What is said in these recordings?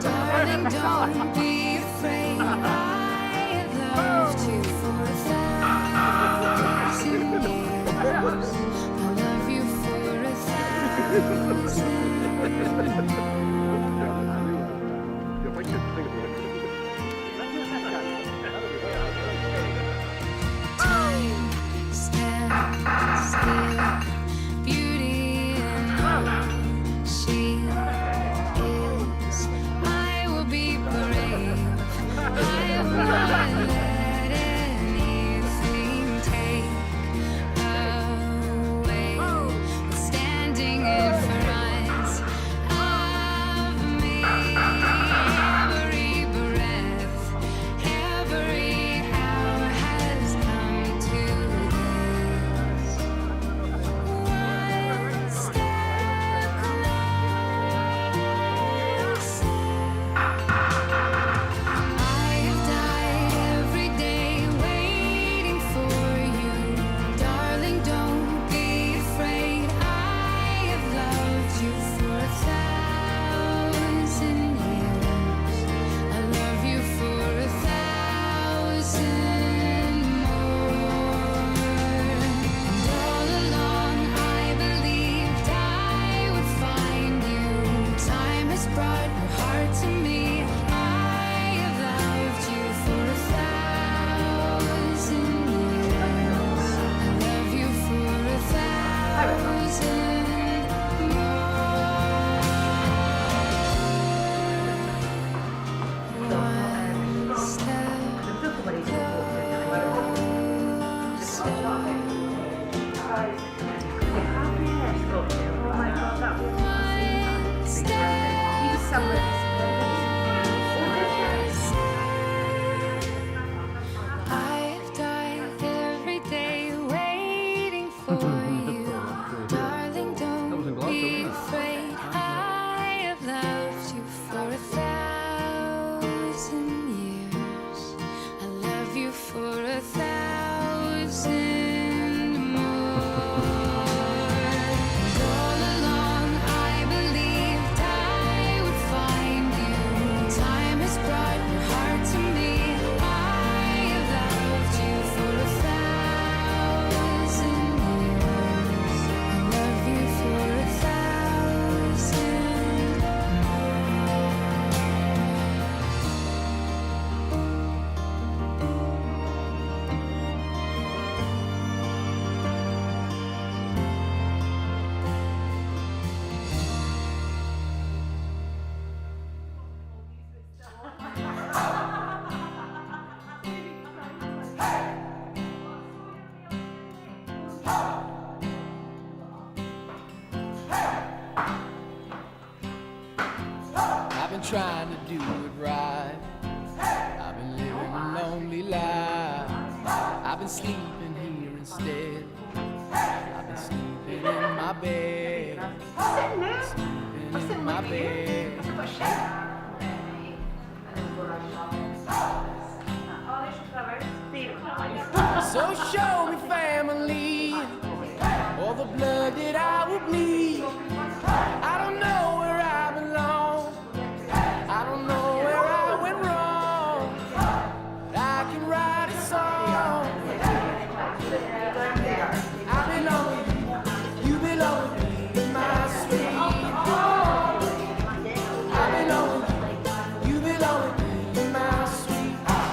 Darling, don't be afraid. I have loved you for 1,000 years. I'll love you for 1,000. Time stands still. Beauty in she is. Be brave. I will not let anything take away standing in front of me. Every breath, every hour has come to this. One step closer. I've died every day waiting for you. Darling, don't be afraid. I have loved you for 1,000 years. I love you for 1,000 more. And all along I believed I would find you. Time has brought your heart to me. I have loved you for 1,000 years. I love you for 1,000 I've been trying to do it right. I've been living a lonely life. I've been sleeping here instead. I've been sleeping in my bed. Sleeping in my bed. So show me family, all the blood that I will bleed. I don't know where I belong. I don't know where I went wrong. I can write a song. I belong with you, you belong with me, my sweet boy. I belong with you, you belong with me, my sweet boy.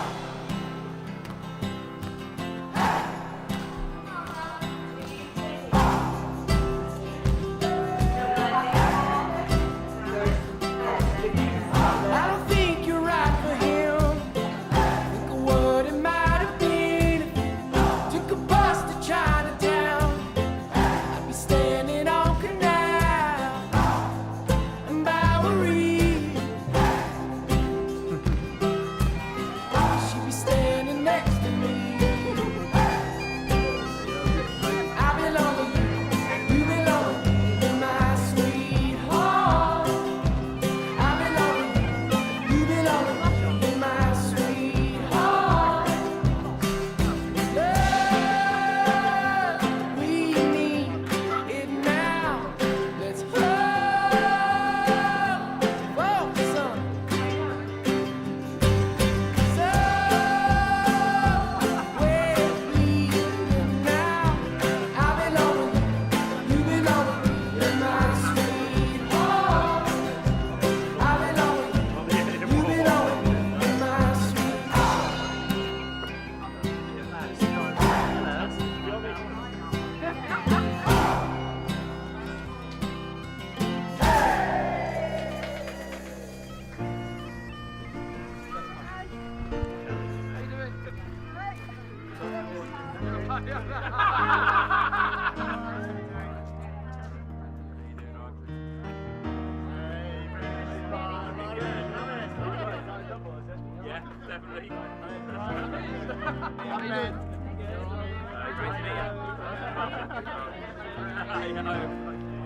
Yeah, definitely.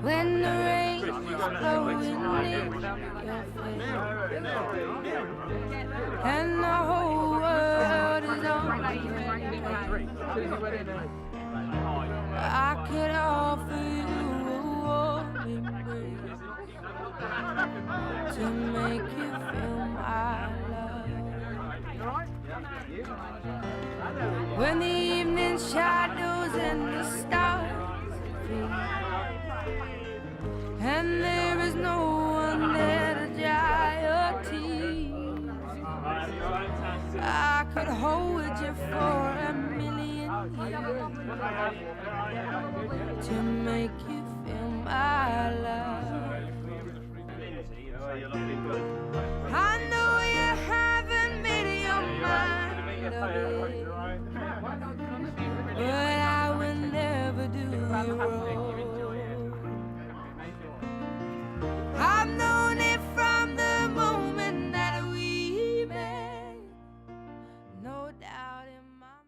When the rain is blowing in your face and the whole world is on I could offer you a warm embrace to make you feel my love. When the evening shadows and the stars fade and there is no one there to dry your tears, I could hold you for a million years to make you feel my love. I know you haven't made your mind up yet, but I will never do you wrong. I've known it from the moment that we met, no doubt in my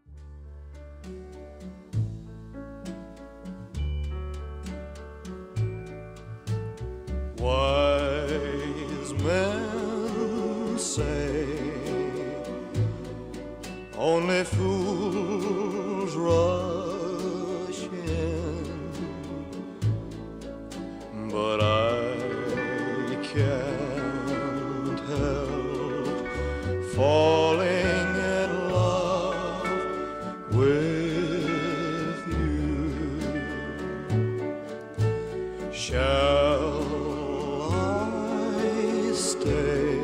Wise men say only fools rush in, but I can't help falling in love with you. Shall I stay?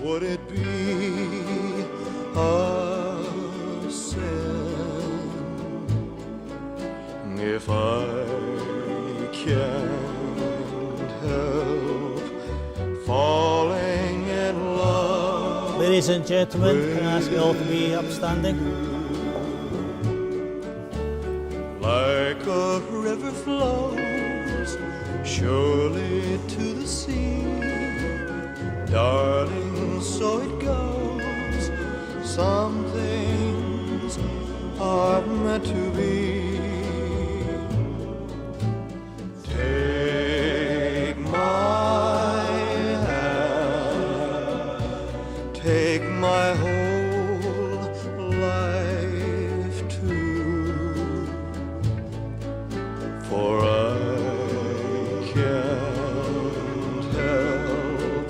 Would it be a sin if I can't help falling in love? Ladies and gentlemen, can I ask you all to be upstanding? Like a river flows surely to the sea, darling, so it goes. Some things are meant to be. Take my hand, take my whole life too, for I can't help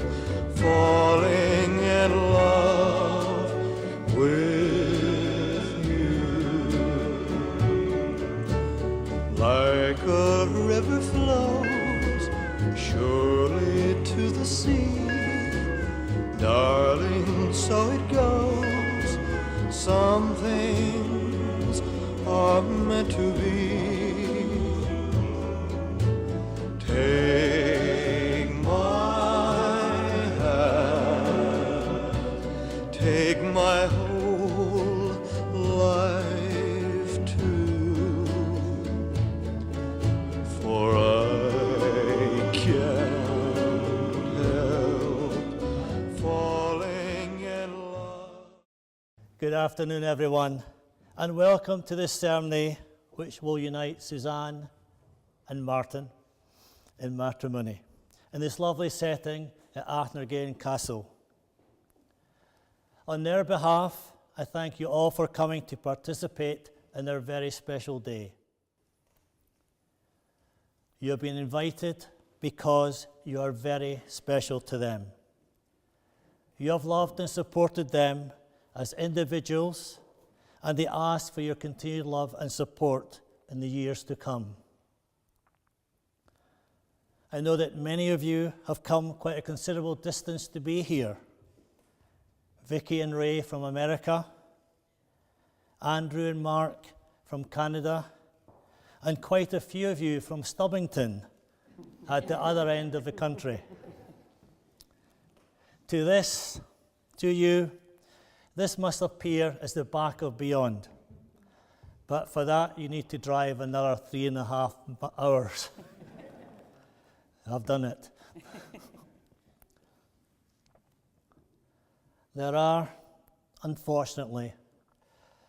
falling in love with you. Like a river flows surely to the sea, darling, so it goes. Some things are meant to be. Take my hand, take my whole life too, for I can't help falling in love. Good afternoon, everyone, and welcome to this ceremony which will unite Suzanne and Martin in matrimony in this lovely setting at Athnergane Castle. On their behalf, I thank you all for coming to participate in their very special day. You have been invited because you are very special to them. You have loved and supported them as individuals, and they ask for your continued love and support in the years to come. I know that many of you have come quite a considerable distance to be here. Vicky and Ray from America, Andrew and Mark from Canada, and quite a few of you from Stubbington at the other end of the country. To you, this must appear as the back of beyond. But for that, you need to drive another 3.5 hours. I've done it. There are, unfortunately,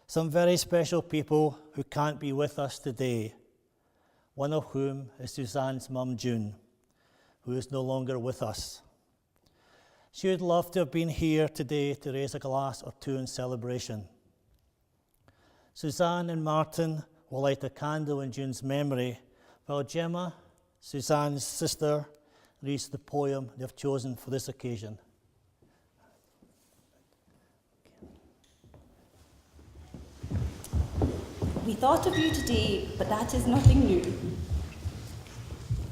some very special people who can't be with us today, one of whom is Suzanne's mum, June, who is no longer with us. She would love to have been here today to raise a glass or two in celebration. Suzanne and Martin will light a candle in June's memory, while Gemma, Suzanne's sister, reads the poem they've chosen for this occasion. We thought of you today, but that is nothing new.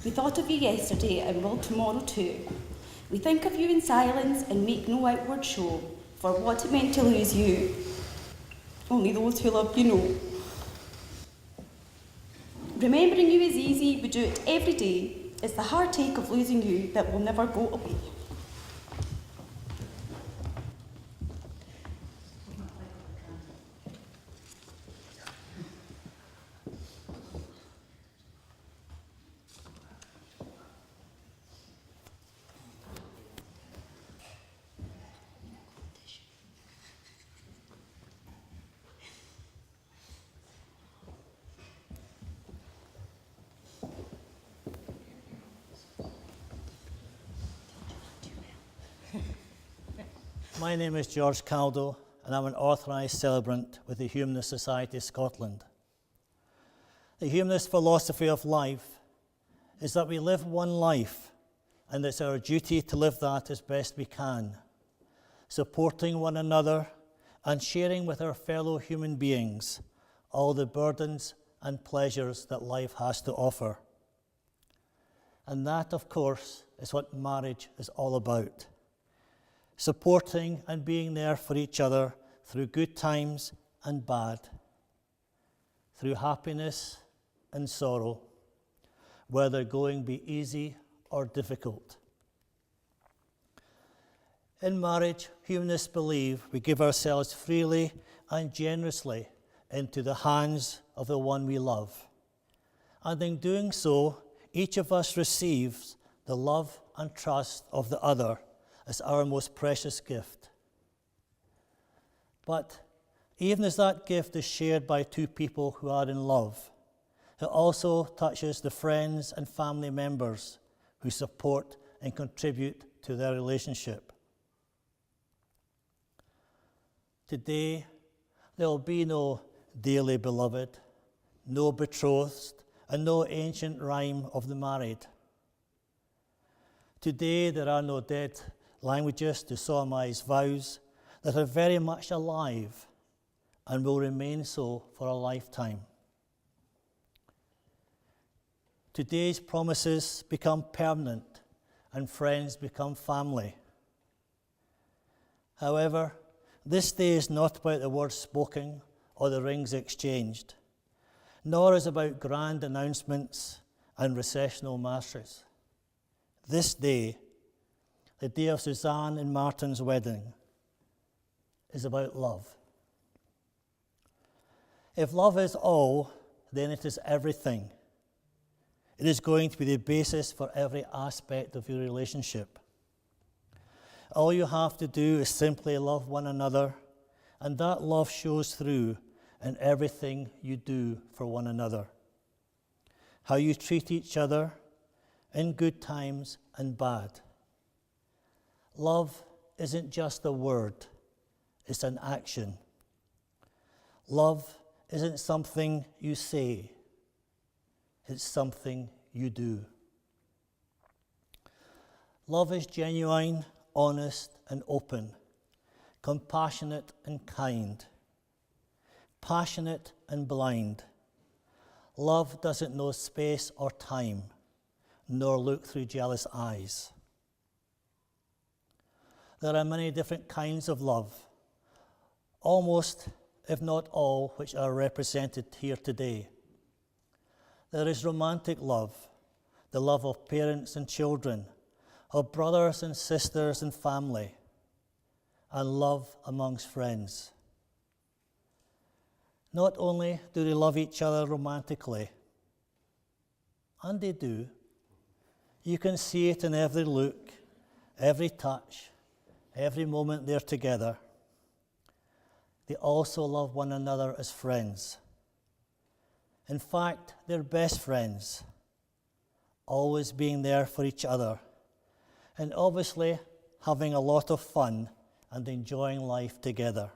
We thought of you yesterday and will tomorrow too. We think of you in silence and make no outward show for what it meant to lose you. Only those who love you know. Remembering you is easy, we do it every day. It's the heartache of losing you that will never go away. My name is George Caldo, and I'm an authorised celebrant with the Humanist Society of Scotland. The humanist philosophy of life is that we live one life, and it's our duty to live that as best we can, supporting one another and sharing with our fellow human beings all the burdens and pleasures that life has to offer. And that, of course, is what marriage is all about. Supporting and being there for each other through good times and bad, through happiness and sorrow, whether going be easy or difficult. In marriage, humanists believe we give ourselves freely and generously into the hands of the one we love. And in doing so, each of us receives the love and trust of the other as our most precious gift. But even as that gift is shared by two people who are in love, it also touches the friends and family members who support and contribute to their relationship. Today, there will be no dearly beloved, no betrothed, and no ancient rhyme of the married. Today, there are no dead languages to solemnize vows that are very much alive and will remain so for a lifetime. Today's promises become permanent and friends become family. However, this day is not about the words spoken or the rings exchanged, nor is it about grand announcements and recessional masses. This day, the day of Suzanne and Martin's wedding, is about love. If love is all, then it is everything. It is going to be the basis for every aspect of your relationship. All you have to do is simply love one another, and that love shows through in everything you do for one another. How you treat each other in good times and bad. Love isn't just a word, it's an action. Love isn't something you say, it's something you do. Love is genuine, honest, and open, compassionate and kind, passionate and blind. Love doesn't know space or time, nor look through jealous eyes. There are many different kinds of love, almost, if not all, which are represented here today. There is romantic love, the love of parents and children, of brothers and sisters and family, and love amongst friends. Not only do they love each other romantically, and they do, you can see it in every look, every touch, every moment they're together. They also love one another as friends. In fact, they're best friends, always being there for each other, and obviously having a lot of fun and enjoying life together.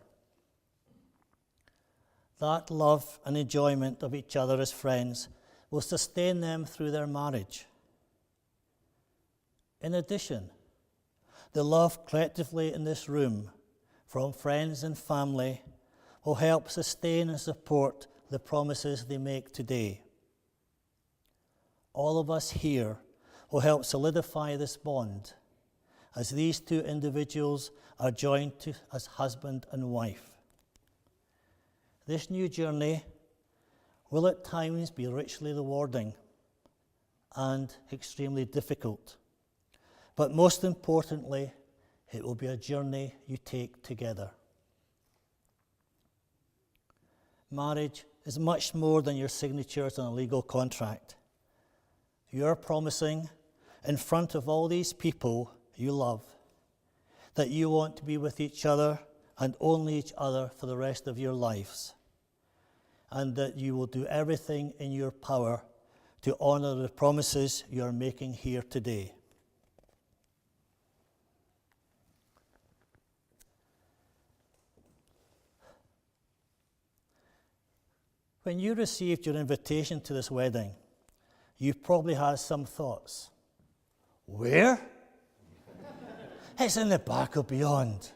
That love and enjoyment of each other as friends will sustain them through their marriage. In addition, the love collectively in this room from friends and family will help sustain and support the promises they make today. All of us here will help solidify this bond as these two individuals are joined as husband and wife. This new journey will at times be richly rewarding and extremely difficult, but most importantly, it will be a journey you take together. Marriage is much more than your signatures on a legal contract. You're promising in front of all these people you love that you want to be with each other and only each other for the rest of your lives, and that you will do everything in your power to honor the promises you are making here today. When you received your invitation to this wedding, you probably had some thoughts. Where? It's in the back or beyond.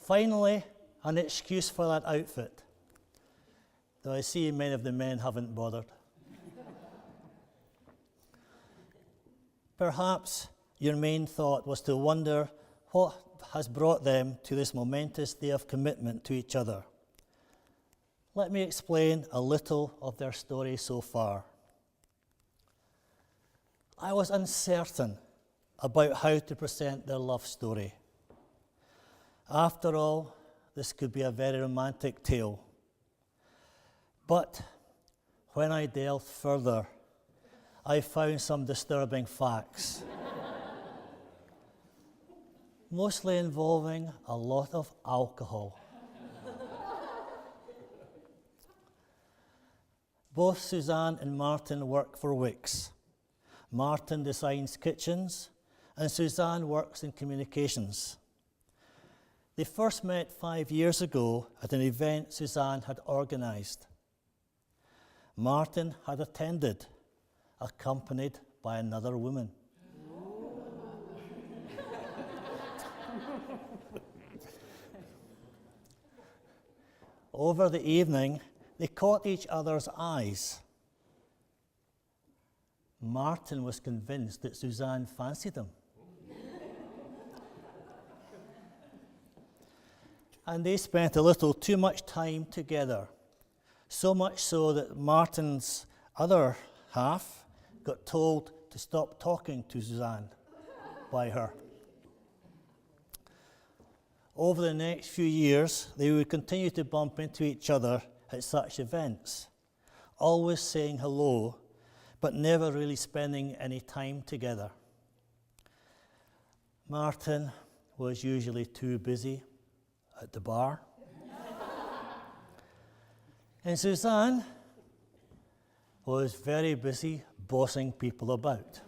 Finally, an excuse for that outfit, though I see many of the men haven't bothered. Perhaps your main thought was to wonder what has brought them to this momentous day of commitment to each other. Let me explain a little of their story so far. I was uncertain about how to present their love story. After all, this could be a very romantic tale. But when I delved further, I found some disturbing facts, mostly involving a lot of alcohol. Both Suzanne and Martin work for Wix. Martin designs kitchens, and Suzanne works in communications. They first met 5 years ago at an event Suzanne had organised. Martin had attended, accompanied by another woman. Over the evening, they caught each other's eyes. Martin was convinced that Suzanne fancied him. And they spent a little too much time together, so much so that Martin's other half got told to stop talking to Suzanne by her. Over the next few years, they would continue to bump into each other at such events, always saying hello, but never really spending any time together. Martin was usually too busy at the bar. And Suzanne was very busy bossing people about.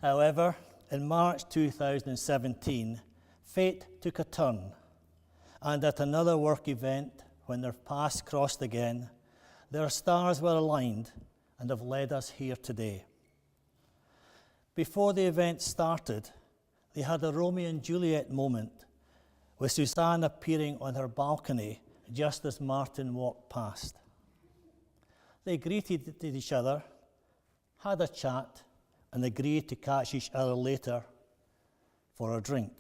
However, in March 2017, fate took a turn, and at another work event, when their paths crossed again, their stars were aligned and have led us here today. Before the event started, they had a Romeo and Juliet moment, with Suzanne appearing on her balcony just as Martin walked past. They greeted each other, had a chat, and agreed to catch each other later for a drink.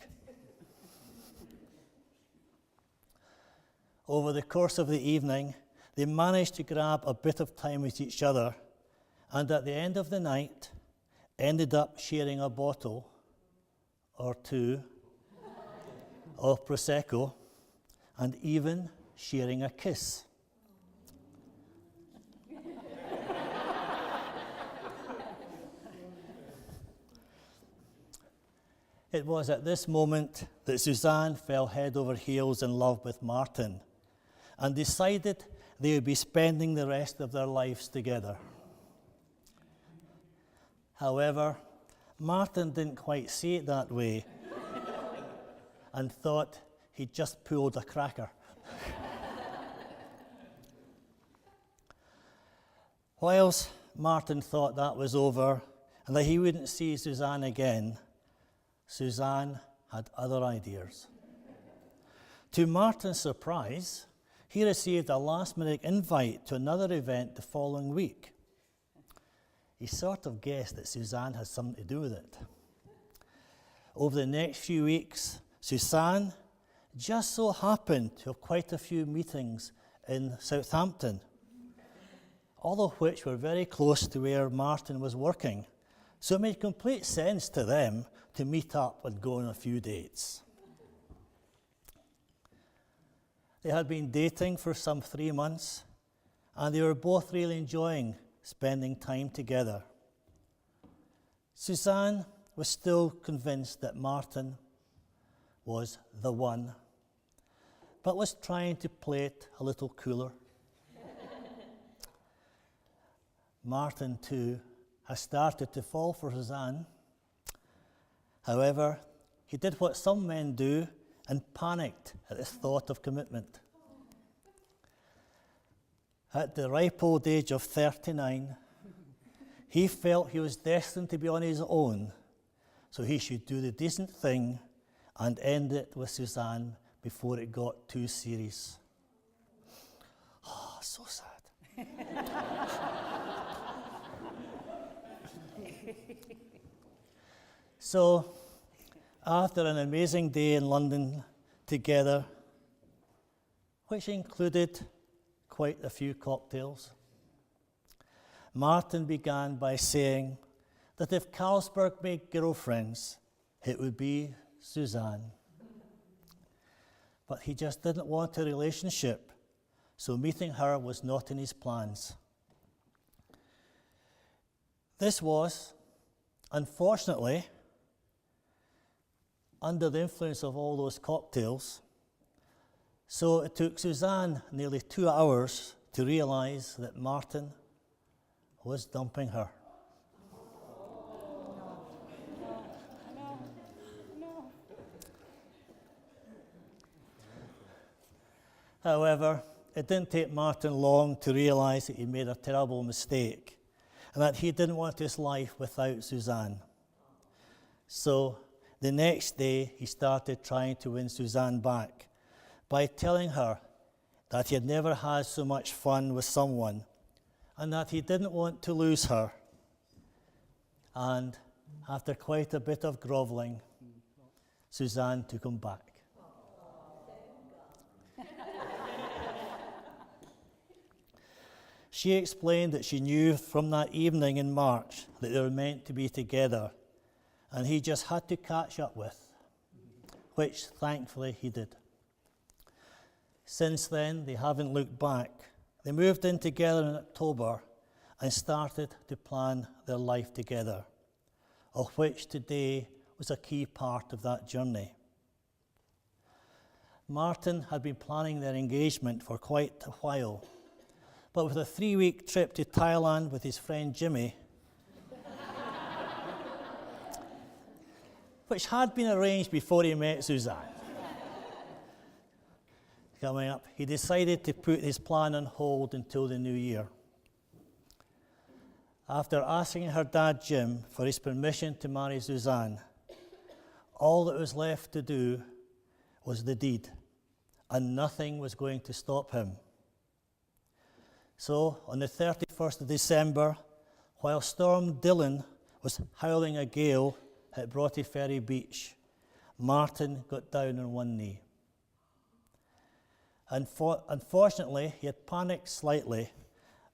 Over the course of the evening, they managed to grab a bit of time with each other, and at the end of the night, ended up sharing a bottle or two of Prosecco, and even sharing a kiss. It was at this moment that Suzanne fell head over heels in love with Martin and decided they would be spending the rest of their lives together. However, Martin didn't quite see it that way and thought he'd just pulled a cracker. Whilst Martin thought that was over and that he wouldn't see Suzanne again, Suzanne had other ideas. To Martin's surprise, he received a last-minute invite to another event the following week. He sort of guessed that Suzanne had something to do with it. Over the next few weeks, Suzanne just so happened to have quite a few meetings in Southampton, all of which were very close to where Martin was working. So it made complete sense to them to meet up and go on a few dates. They had been dating for some 3 months, and they were both really enjoying spending time together. Suzanne was still convinced that Martin was the one, but was trying to play it a little cooler. Martin, too, has started to fall for Suzanne. However, he did what some men do and panicked at the thought of commitment. At the ripe old age of 39, he felt he was destined to be on his own, so he should do the decent thing and end it with Suzanne before it got too serious. Oh, so sad. So, after an amazing day in London together, which included quite a few cocktails, Martin began by saying that if Carlsberg made girlfriends, it would be Suzanne. But he just didn't want a relationship, so meeting her was not in his plans. This was, unfortunately, under the influence of all those cocktails, so it took Suzanne nearly 2 hours to realize that Martin was dumping her. However, it didn't take Martin long to realize that he made a terrible mistake and that he didn't want his life without Suzanne. So the next day, he started trying to win Suzanne back by telling her that he had never had so much fun with someone and that he didn't want to lose her. And after quite a bit of groveling, Suzanne took him back. She explained that she knew from that evening in March that they were meant to be together, and he just had to catch up with, which thankfully he did. Since then, they haven't looked back. They moved in together in October and started to plan their life together, of which today was a key part of that journey. Martin had been planning their engagement for quite a while, but with a 3-week trip to Thailand with his friend Jimmy, which had been arranged before he met Suzanne, coming up, he decided to put his plan on hold until the new year. After asking her dad, Jim, for his permission to marry Suzanne, all that was left to do was the deed, and nothing was going to stop him. So, on the 31st of December, while Storm Dylan was howling a gale at Broughty Ferry Beach, Martin got down on one knee. Unfortunately, he had panicked slightly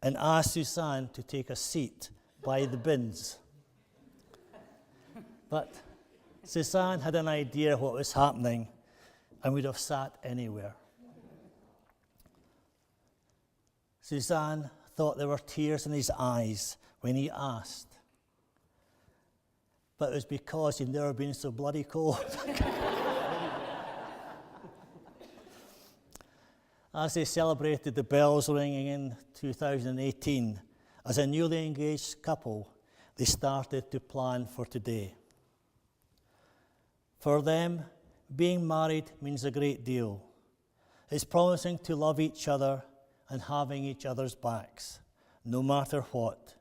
and asked Suzanne to take a seat by the bins. But Suzanne had an idea what was happening and would have sat anywhere. Suzanne thought there were tears in his eyes when he asked, but it was because he'd never been so bloody cold. As they celebrated the bells ringing in 2018, as a newly engaged couple, they started to plan for today. For them, being married means a great deal. It's promising to love each other and having each other's backs, no matter what.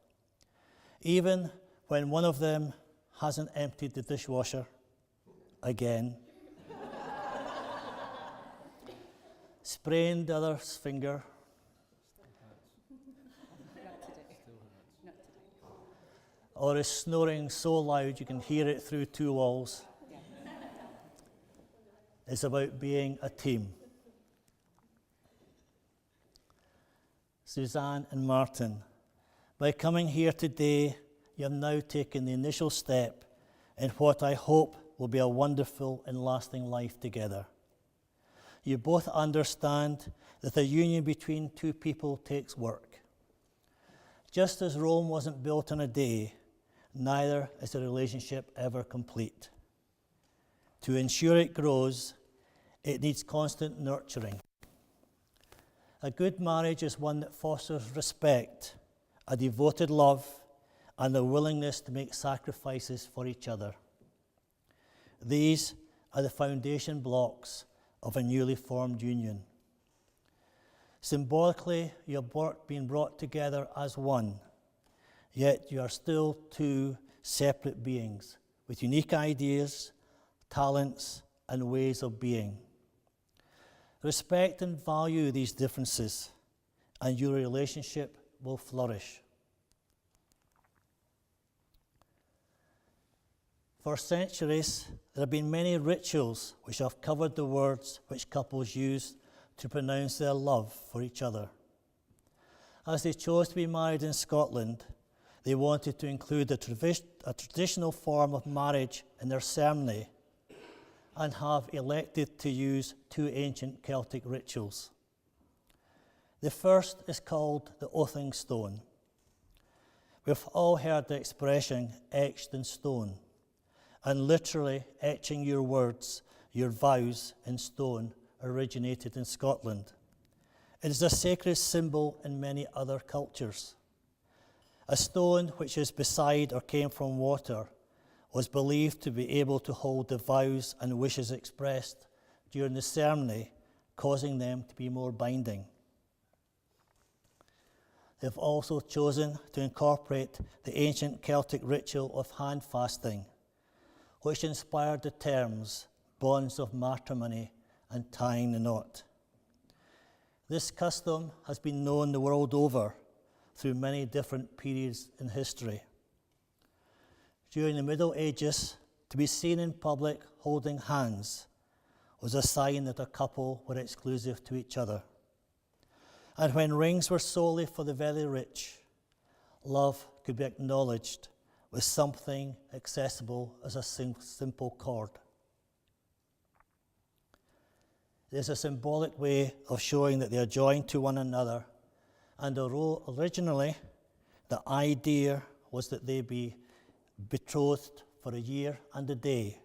Even when one of them hasn't emptied the dishwasher again, sprained the other's finger, or is snoring so loud you can hear it through two walls. It's about being a team. Suzanne and Martin, by coming here today, you have now taken the initial step in what I hope will be a wonderful and lasting life together. You both understand that the union between two people takes work. Just as Rome wasn't built in a day, neither is a relationship ever complete. To ensure it grows, it needs constant nurturing. A good marriage is one that fosters respect, a devoted love, and a willingness to make sacrifices for each other. These are the foundation blocks of a newly formed union. Symbolically, you have been brought together as one, yet you are still two separate beings with unique ideas, talents, and ways of being. Respect and value these differences, and your relationship will flourish. For centuries, there have been many rituals which have covered the words which couples use to pronounce their love for each other. As they chose to be married in Scotland, they wanted to include a traditional form of marriage in their ceremony and have elected to use two ancient Celtic rituals. The first is called the oathing stone. We've all heard the expression etched in stone, and literally etching your words, your vows in stone originated in Scotland. It is a sacred symbol in many other cultures. A stone which is beside or came from water was believed to be able to hold the vows and wishes expressed during the ceremony, causing them to be more binding. They've also chosen to incorporate the ancient Celtic ritual of hand fasting, which inspired the terms bonds of matrimony and tying the knot. This custom has been known the world over through many different periods in history. During the Middle Ages, to be seen in public holding hands was a sign that a couple were exclusive to each other. And when rings were solely for the very rich, love could be acknowledged with something accessible as a simple cord. It is a symbolic way of showing that they are joined to one another, and although originally the idea was that they be betrothed for a year and a day,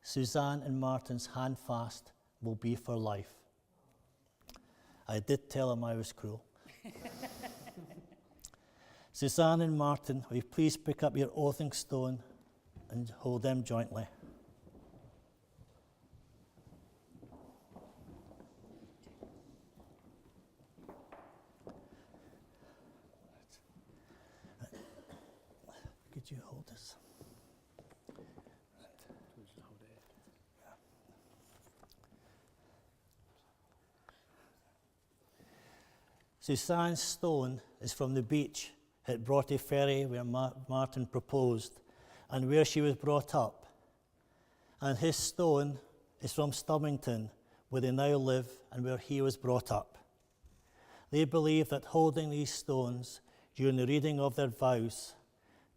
Suzanne and Martin's handfast will be for life. I did tell him I was cruel. Suzanne and Martin, will you please pick up your oathing stone and hold them jointly? Could you hold this? Suzanne's stone is from the beach at Broughty Ferry where Martin proposed and where she was brought up. And his stone is from Stubbington, where they now live and where he was brought up. They believe that holding these stones during the reading of their vows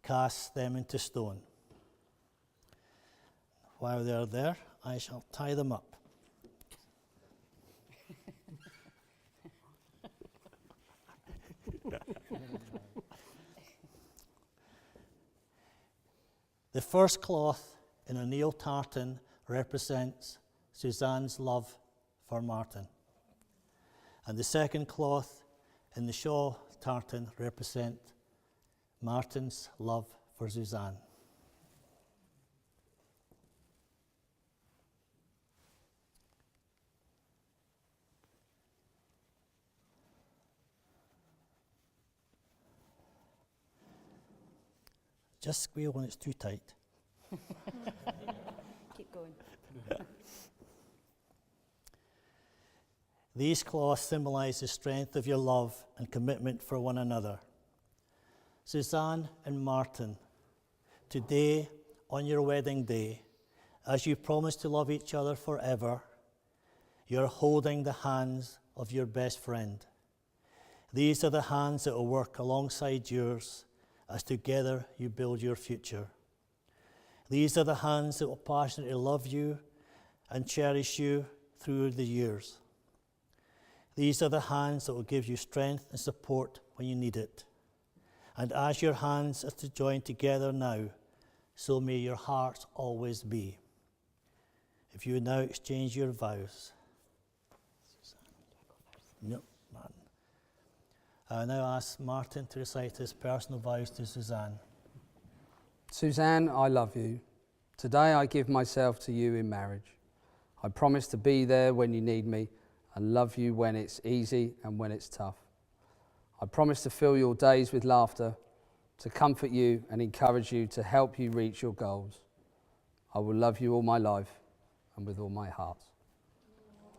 casts them into stone. While they are there, I shall tie them up. The first cloth in a Neil tartan represents Suzanne's love for Martin. And the second cloth in the Shaw tartan represent Martin's love for Suzanne. Just squeal when it's too tight. Keep going. These cloths symbolize the strength of your love and commitment for one another. Suzanne and Martin, today on your wedding day, as you promise to love each other forever, you're holding the hands of your best friend. These are the hands that will work alongside yours as together you build your future. These are the hands that will passionately love you and cherish you through the years. These are the hands that will give you strength and support when you need it. And as your hands are to join together now, so may your hearts always be. If you now exchange your vows. Nope, Martin. I now ask Martin to recite his personal vows to Suzanne. Suzanne, I love you. Today I give myself to you in marriage. I promise to be there when you need me and love you when it's easy and when it's tough. I promise to fill your days with laughter, to comfort you and encourage you, to help you reach your goals. I will love you all my life and with all my heart.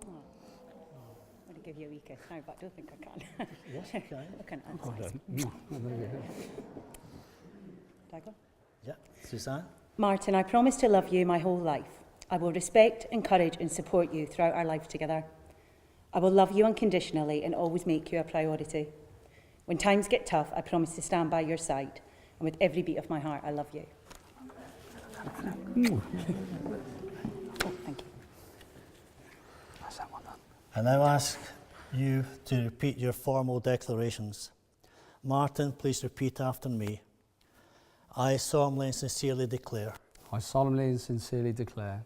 I'm going to give you a wee kiss now, but I don't think I can. Yes, you can. I can't answer. Do I go? Yeah, Suzanne. Martin, I promise to love you my whole life. I will respect, encourage and support you throughout our life together. I will love you unconditionally and always make you a priority. When times get tough, I promise to stand by your side. And with every beat of my heart, I love you. Oh, thank you. That's that one done. I now ask you to repeat your formal declarations. Martin, please repeat after me. I solemnly and sincerely declare I solemnly and sincerely declare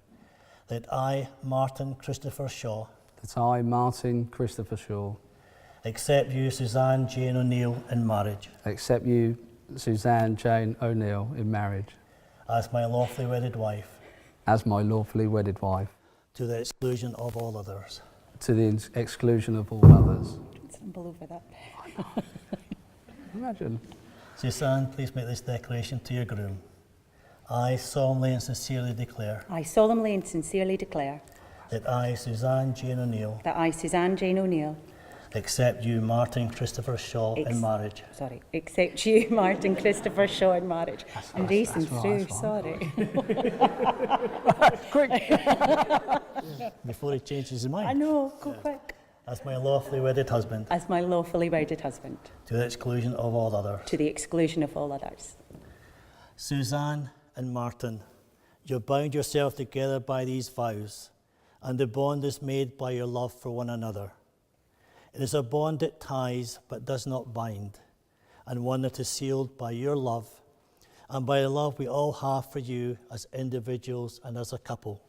that I, Martin Christopher Shaw, that I, Martin Christopher Shaw, accept you, Suzanne Jane O'Neill, in marriage accept you, Suzanne Jane O'Neill, in marriage as my lawfully wedded wife, as my lawfully wedded wife, to the exclusion of all others. to the exclusion of all others. Don't stumble over that. Imagine. Suzanne, please make this declaration to your groom. I solemnly and sincerely declare I solemnly and sincerely declare that I, Suzanne Jane O'Neill, that I, Suzanne Jane O'Neill, accept you, Martin Christopher Shaw, in marriage. Accept you, Martin Christopher Shaw, in marriage. I'm racing that's through, right. sorry. Before he changes his I mind. know, go quick. As my lawfully wedded husband, As my lawfully wedded husband, to the exclusion of all others. to the exclusion of all others. Suzanne and Martin, you bound yourself together by these vows, and the bond is made by your love for one another. It is a bond that ties but does not bind, and one that is sealed by your love and by the love we all have for you as individuals and as a couple.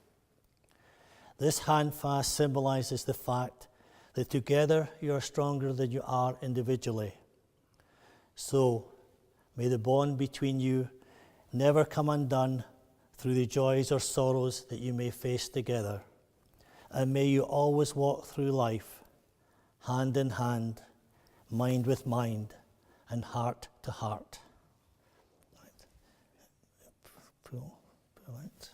This handfast symbolizes the fact that together you are stronger than you are individually. So, may the bond between you never come undone through the joys or sorrows that you may face together. And may you always walk through life, hand in hand, mind with mind, and heart to heart. Right. Pull out.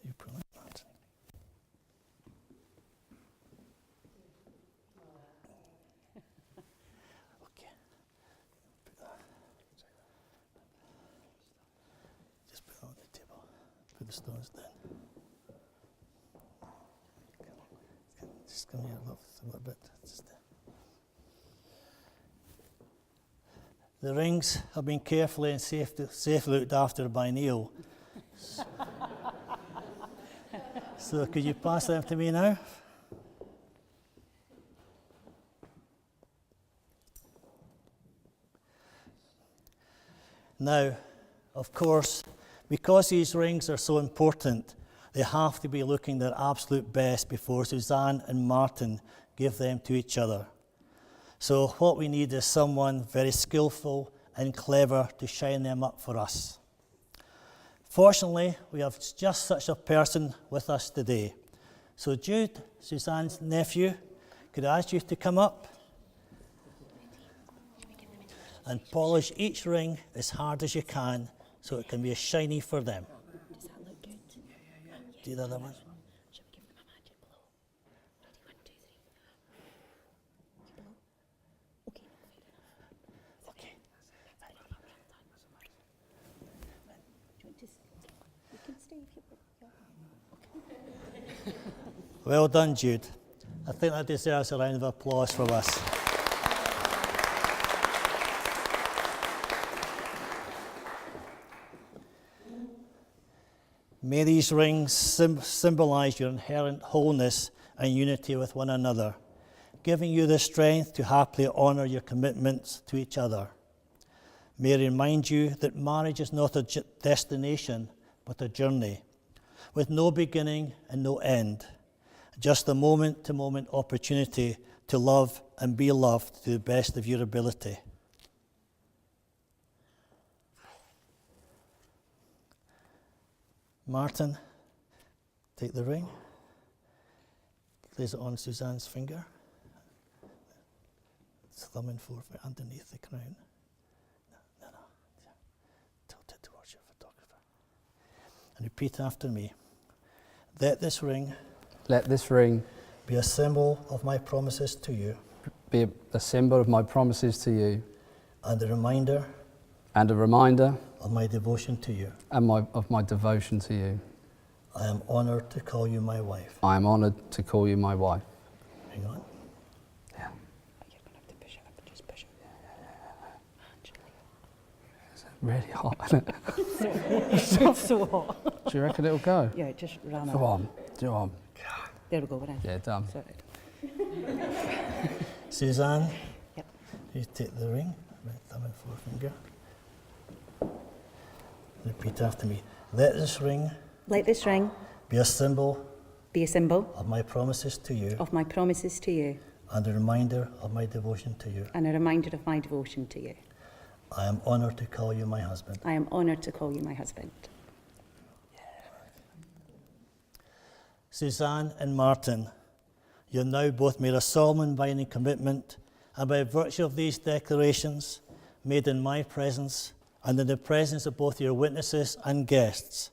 You pull out. Martin. Okay. Just put it on the table. Put the stones down. Just come here a little bit. The rings have been carefully and safely looked after by Neil. So could you pass them to me now? Now, of course, Because these rings are so important, they have to be looking their absolute best before Suzanne and Martin give them to each other. So what we need is someone very skillful and clever to shine them up for us. Fortunately, we have just such a person with us today. So Jude, Suzanne's nephew, could I ask you to come up and polish each ring as hard as you can so it can be as shiny for them. Does that look good? Do the other one. Shall we give them a magic blow? Ready, 1, 2, 3. Blow. Okay, fair enough. Okay. Do you want to you can stay if you want. Well done, Jude. I think that deserves a round of applause from us. May these rings symbolize your inherent wholeness and unity with one another, giving you the strength to happily honor your commitments to each other. May it remind you that marriage is not a destination, but a journey, with no beginning and no end, just a moment-to-moment opportunity to love and be loved to the best of your ability. Martin, take the ring, place it on Suzanne's finger, thumb and forefinger underneath the crown. No, tilt it towards your photographer. And repeat after me. Let this ring be a symbol of my promises to you, be a symbol of my promises to you, and a reminder of my devotion to you. of my devotion to you. I am honored to call you my wife. I am honored to call you my wife. Hang on. Yeah. You're going to have to push it up and just push it. It's really hot, isn't it? It's so hot. Do you reckon it'll go? Yeah, it just ran Go on, go on. There we go, we're in. Yeah, done. Sorted. Suzanne, Yep. you take the ring, right thumb and forefinger. Repeat after me. Let this ring Let this ring be a symbol be a symbol of my promises to you of my promises to you and a reminder of my devotion to you. and a reminder of my devotion to you. I am honored to call you my husband. I am honoured to call you my husband. Suzanne and Martin, you have now both made a solemn and binding commitment, and by virtue of these declarations made in my presence and in the presence of both your witnesses and guests,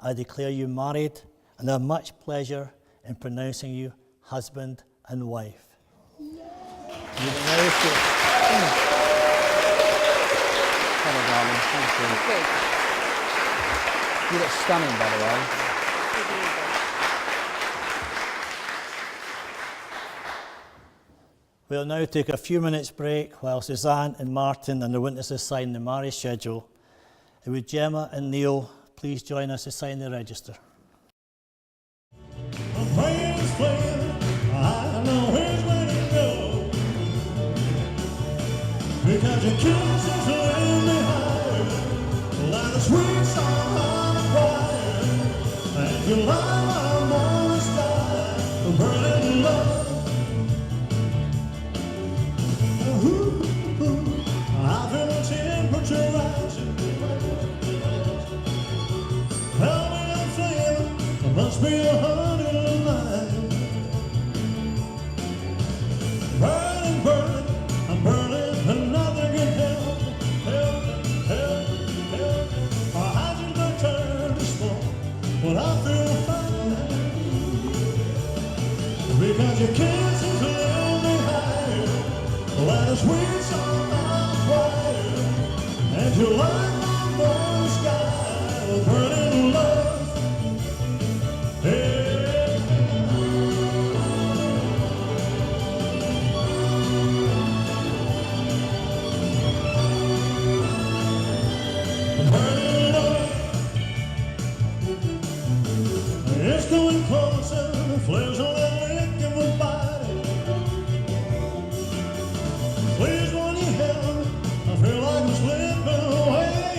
I declare you married and have much pleasure in pronouncing you husband and wife. You may now Hello, darling. Thank you. You look stunning, by the way. We'll now take a few minutes break while Suzanne and Martin and the witnesses sign the marriage schedule. And would Gemma and Neil please join us to sign the register? I know which way to go, because your kisses leave me higher, like a sweet song on a choir, and you light my morning sky, burning love. I feel the temperature rising. Tell me I'm saying there must be 109. Burning, burning, I'm burning, and nothing can help. My eyes are gonna turn to smoke when I feel fine. Because your kisses lift me higher, like a sweet song on fire, and you light my morning sky with burning love. Hey. Burning love. It's going closer, the flares on that liquor will bite. Please, when you help me, I feel like I'm slipping away.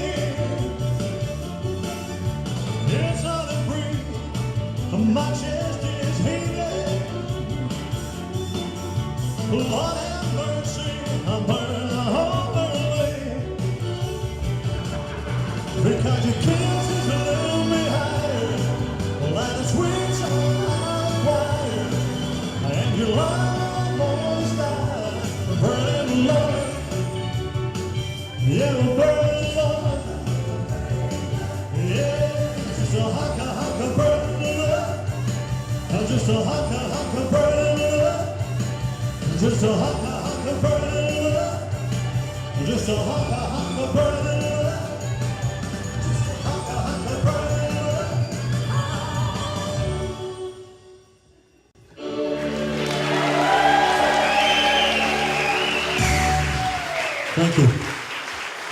Lord have mercy, I'm burning all away. Because your kisses lift me higher, like the sweet song of choir, and your love almost died, burning love. Yeah, burning love. Yeah, just a haka burning love. Just a haka burning love. Just a haka burning love. Just a haka burning love. Just a haka burning love. Thank you.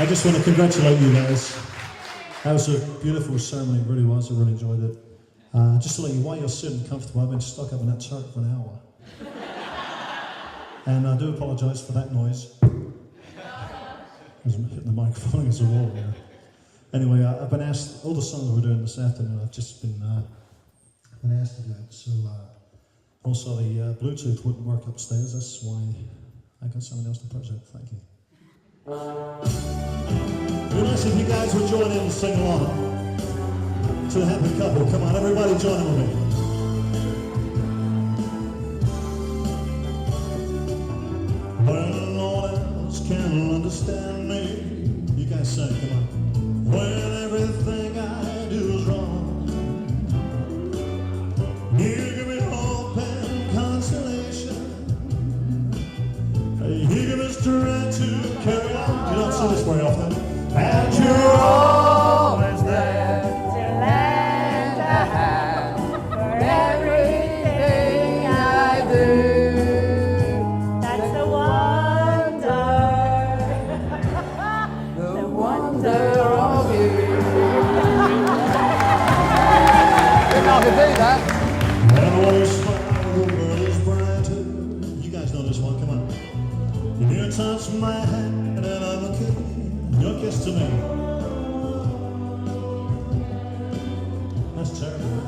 I just want to congratulate you guys. That was a beautiful ceremony, it really was. I really enjoyed it. Just to let you, while you're sitting comfortable, I've been stuck up in that turret for an hour. And I do apologise for that noise. As I'm hitting the microphone against the wall here. Anyway, I've been asked, all the songs we're doing this afternoon, I've just been asked to do it. So, also the Bluetooth wouldn't work upstairs, that's why I got someone else to present. Thank you. It'd be nice if you guys would join in and sing along to the happy couple. Come on, everybody join in with me. When no one else can understand me, you guys sing, come on. When everything I do is wrong, you give me hope and consolation. You give me strength to carry on. You don't see this very often. And you're always there to lend a hand for everything I do. That's the wonder. The wonder of you. Didn't I could do that? And when you smile, the world is brighter. You guys know this one, come on. You touch my hand and I'm a king. Your kiss to me. That's terrible.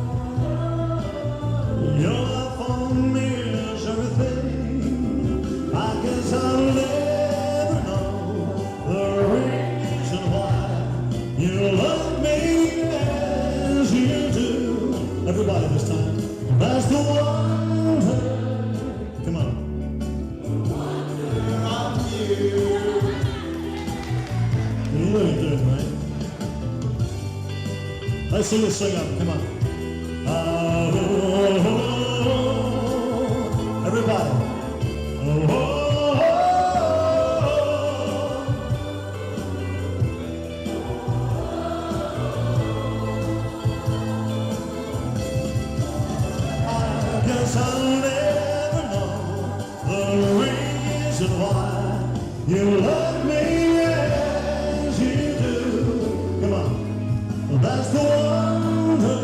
Your love for me is everything. I guess I'll never know the reason why you love me as you do. Everybody this time. That's the wonder. Come on. The wonder of you. You know you're doing right. Let's see this sing up, come on. Oh, oh, oh, oh. Everybody. Oh, oh, oh. I guess I'll never know the reason why you love me. That's the wonder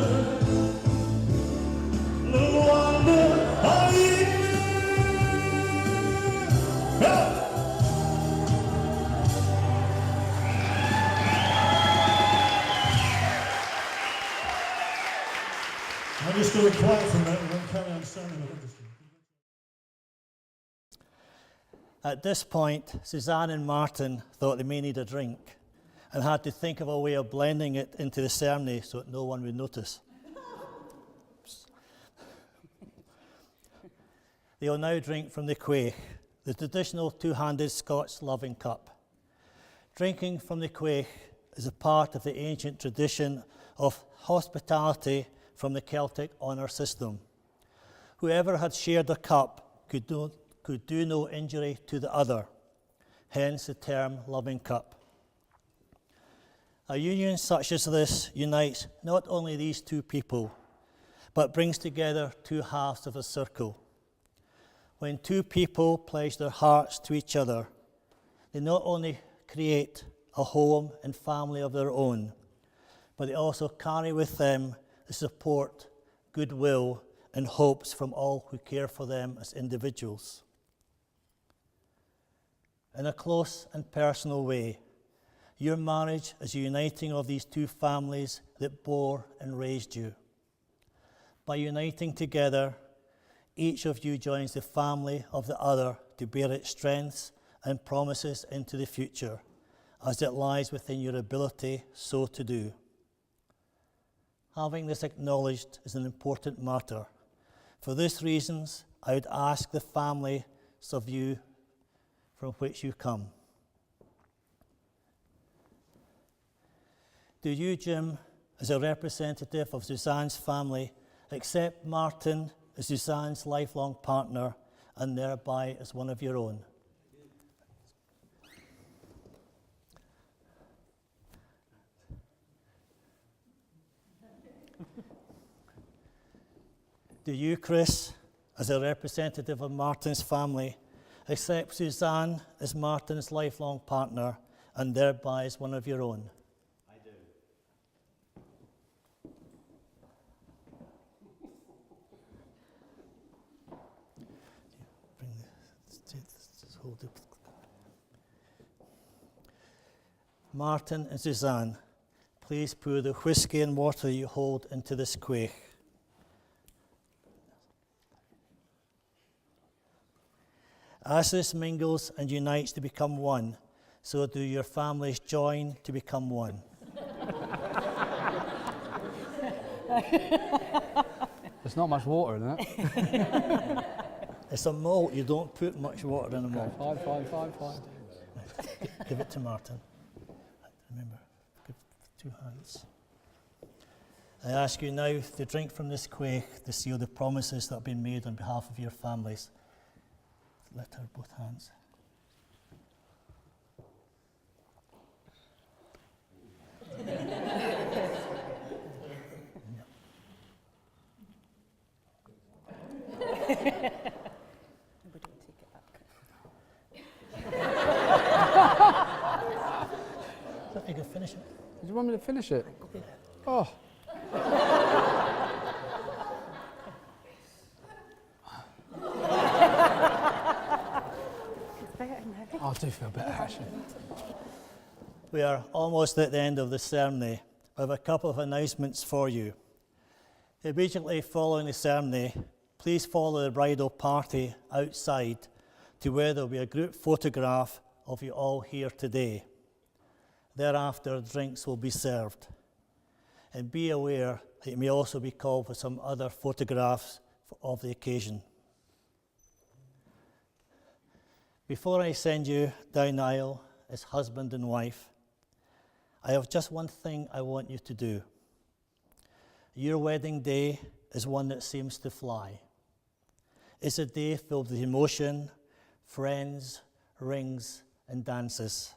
of you. Yeah. I'm just going to be quiet for a minute and then carry on sounding interesting. At this point, Suzanne and Martin thought they may need a drink and had to think of a way of blending it into the ceremony so that no one would notice. They will now drink from the quaich, the traditional two-handed Scots loving cup. Drinking from the quaich is a part of the ancient tradition of hospitality from the Celtic honour system. Whoever had shared a cup could do no injury to the other, hence the term loving cup. A union such as this unites not only these two people, but brings together two halves of a circle. When two people pledge their hearts to each other, they not only create a home and family of their own, but they also carry with them the support, goodwill, and hopes from all who care for them as individuals. In a close and personal way, your marriage is a uniting of these two families that bore and raised you. By uniting together, each of you joins the family of the other to bear its strengths and promises into the future, as it lies within your ability so to do. Having this acknowledged is an important matter. For these reasons, I would ask the families of you from which you come. Do you, Jim, as a representative of Suzanne's family, accept Martin as Suzanne's lifelong partner and thereby as one of your own? Do you, Chris, as a representative of Martin's family, accept Suzanne as Martin's lifelong partner and thereby as one of your own? I do. Martin and Suzanne, please pour the whiskey and water you hold into this quaich. As this mingles and unites to become one, so do your families join to become one. There's not much water in that. It's a malt, you don't put much water in a malt. Fine. Give it to Martin. Remember, give 2 hands. I ask you now to drink from this quaich to seal the promises that have been made on behalf of your families. Let her both hands. I can finish it. Did you want me to finish it? Oh. I do feel better, actually. We are almost at the end of the ceremony. I have a couple of announcements for you. Immediately following the ceremony, please follow the bridal party outside to where there will be a group photograph of you all here today. Thereafter, drinks will be served. And be aware that you may also be called for some other photographs of the occasion. Before I send you down the aisle as husband and wife, I have just one thing I want you to do. Your wedding day is one that seems to fly. It's a day filled with emotion, friends, rings, and dances.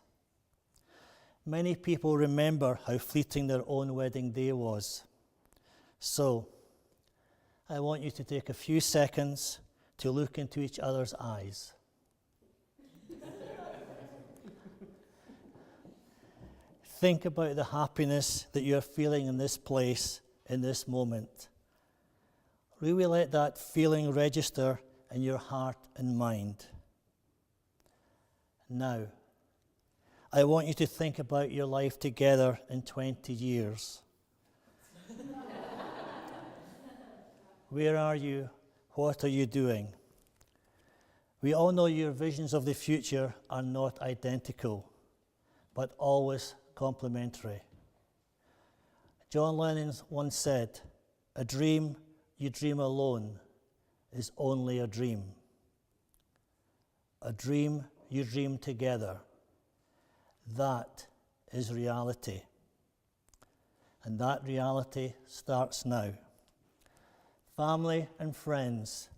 Many people remember how fleeting their own wedding day was. So, I want you to take a few seconds to look into each other's eyes. Think about the happiness that you're feeling in this place, in this moment. Really let that feeling register in your heart and mind. Now, I want you to think about your life together in 20 years. Where are you? What are you doing? We all know your visions of the future are not identical, but always complementary. John Lennon once said, "A dream you dream alone is only a dream. A dream you dream together, that is reality." And that reality starts now. Family and friends,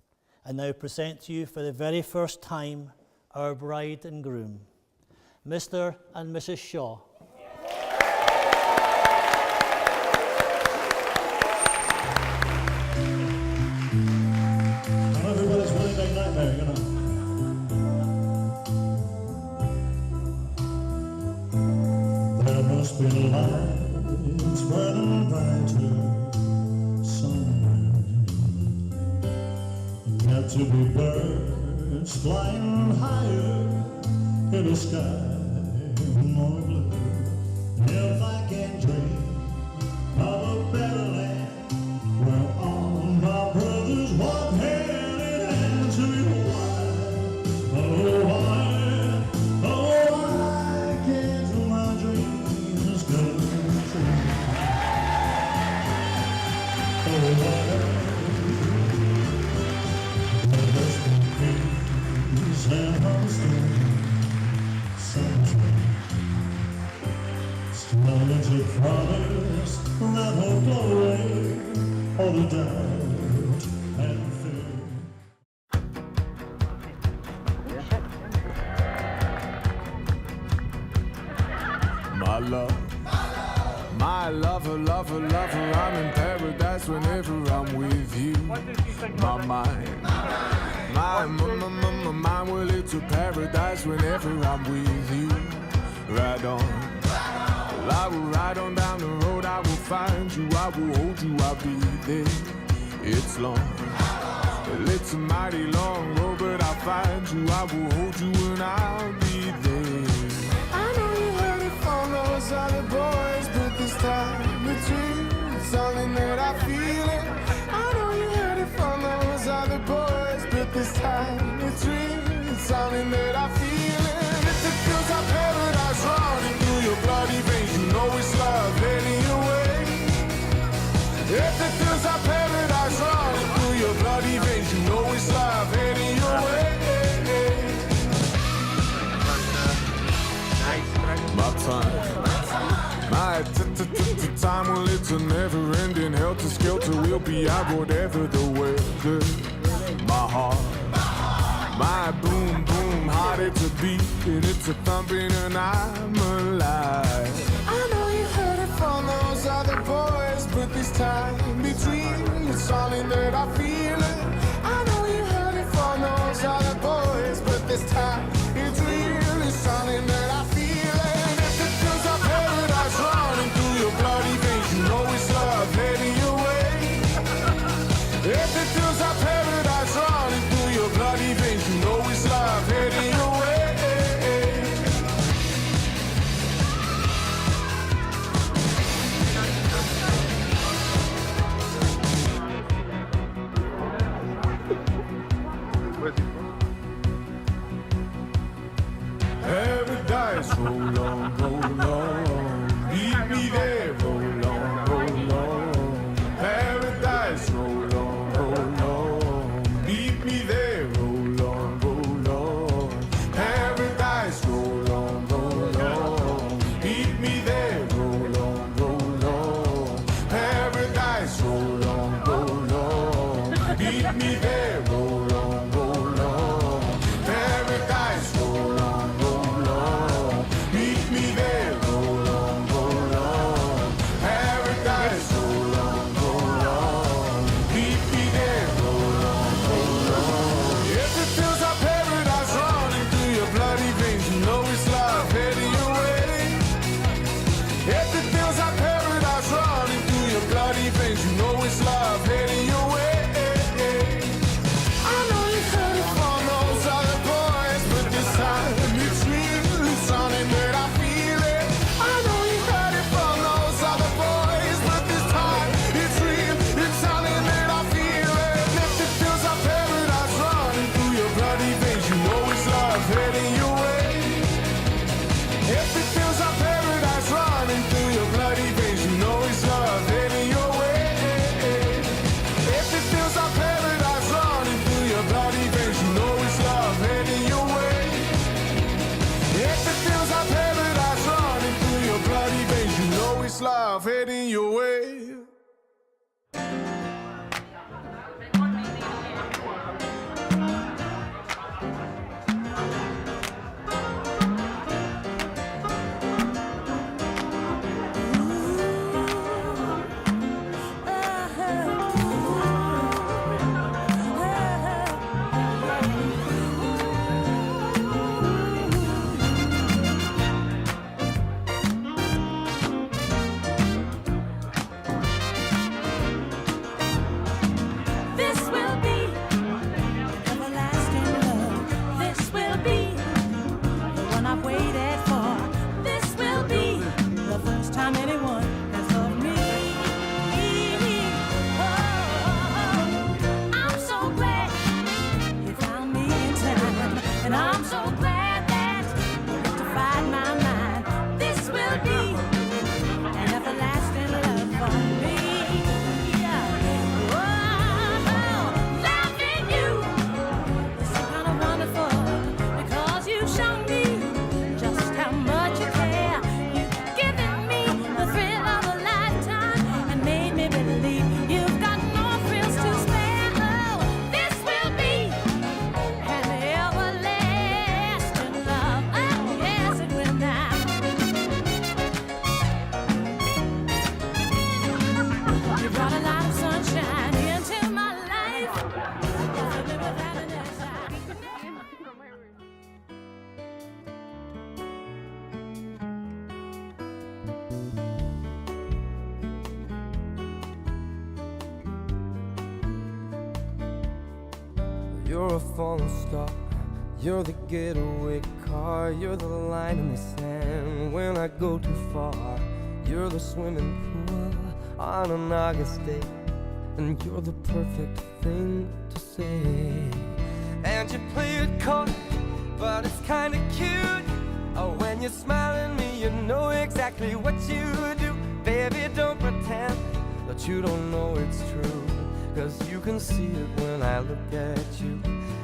I now present to you for the very first time our bride and groom, Mr. and Mrs. Shaw. Everybody's wedding day nightmare, you know. There must be lights burning brighter somewhere. Got to be birds flying higher in the sky more blue. If I can dream of a better land where all my brothers walk hand in hand to your wife, Promise that will blow away all the doubt and fear. My love, my lover, lover, lover, I'm in paradise whenever I'm with you. My mind, my mind, well, it's a paradise whenever I'm with you. Ride on. Well, I will ride on down the road, I will find you, I will hold you, I'll be there. It's long, well, it's a mighty long road, but I'll find you, I will hold you, and I'll be there. I know you heard it from those other boys, but this time it's real, it's something that I feel it. I know you heard it from those other boys, but this time it's real, it's something that I feel it. If it feels like paradise running through your bloody veins, you know it's love heading your way. If it feels like paradise running through your bloody veins, you know it's love heading your way. My time, my time, well, it's a never-ending helter-skelter. We'll be out whatever the weather. My heart, my boom, boom, heart, it's a beat and it's a thumping, and I'm alive. I know you heard it from those other boys, but this time between, it's something that I feel it. I know you heard it from those other boys, but this time it's real, it's something that I feel it. And if it feels like paradise running through your bloody veins, you know it's love heading your way. If it feels like paradise running through your bloody veins, you know it's love heading your way. Paradise, roll on, roll on. Meet me there, roll on, roll on. Paradise, roll on, roll on. Meet me there, roll on, roll on. Paradise, roll on, roll on. Meet me there, roll on, roll on. Paradise, roll on, roll on. Meet me there, roll on, roll on. Paradise, roll on, roll on. Meet me there, roll on, roll on. Paradise, roll on, roll on. Meet me there, roll on, roll on. If it feels like paradise running through your bloody veins, you know it's love heading your way. If it feels like paradise running through your bloody veins, you know it's love heading your way. I know you heard it from those other boys, but this time it's real, it's something that I feel it. I know you heard it from those other boys, but this time it's real, it's something that I feel it. And if it feels like paradise running through your bloody veins, you know it's love heading your way. If it feels like paradise running through your bloody veins, you know it's love heading your way. You're a falling star, you're the getaway car, you're the line in the sand when I go too far. You're the swimming pool on an August day, and you're the perfect thing to say. And you play it coy, but it's kinda cute. Oh, when you smile at me, you know exactly what you do. Baby, don't pretend that you don't know it's true, 'cause you can see it when I look at you.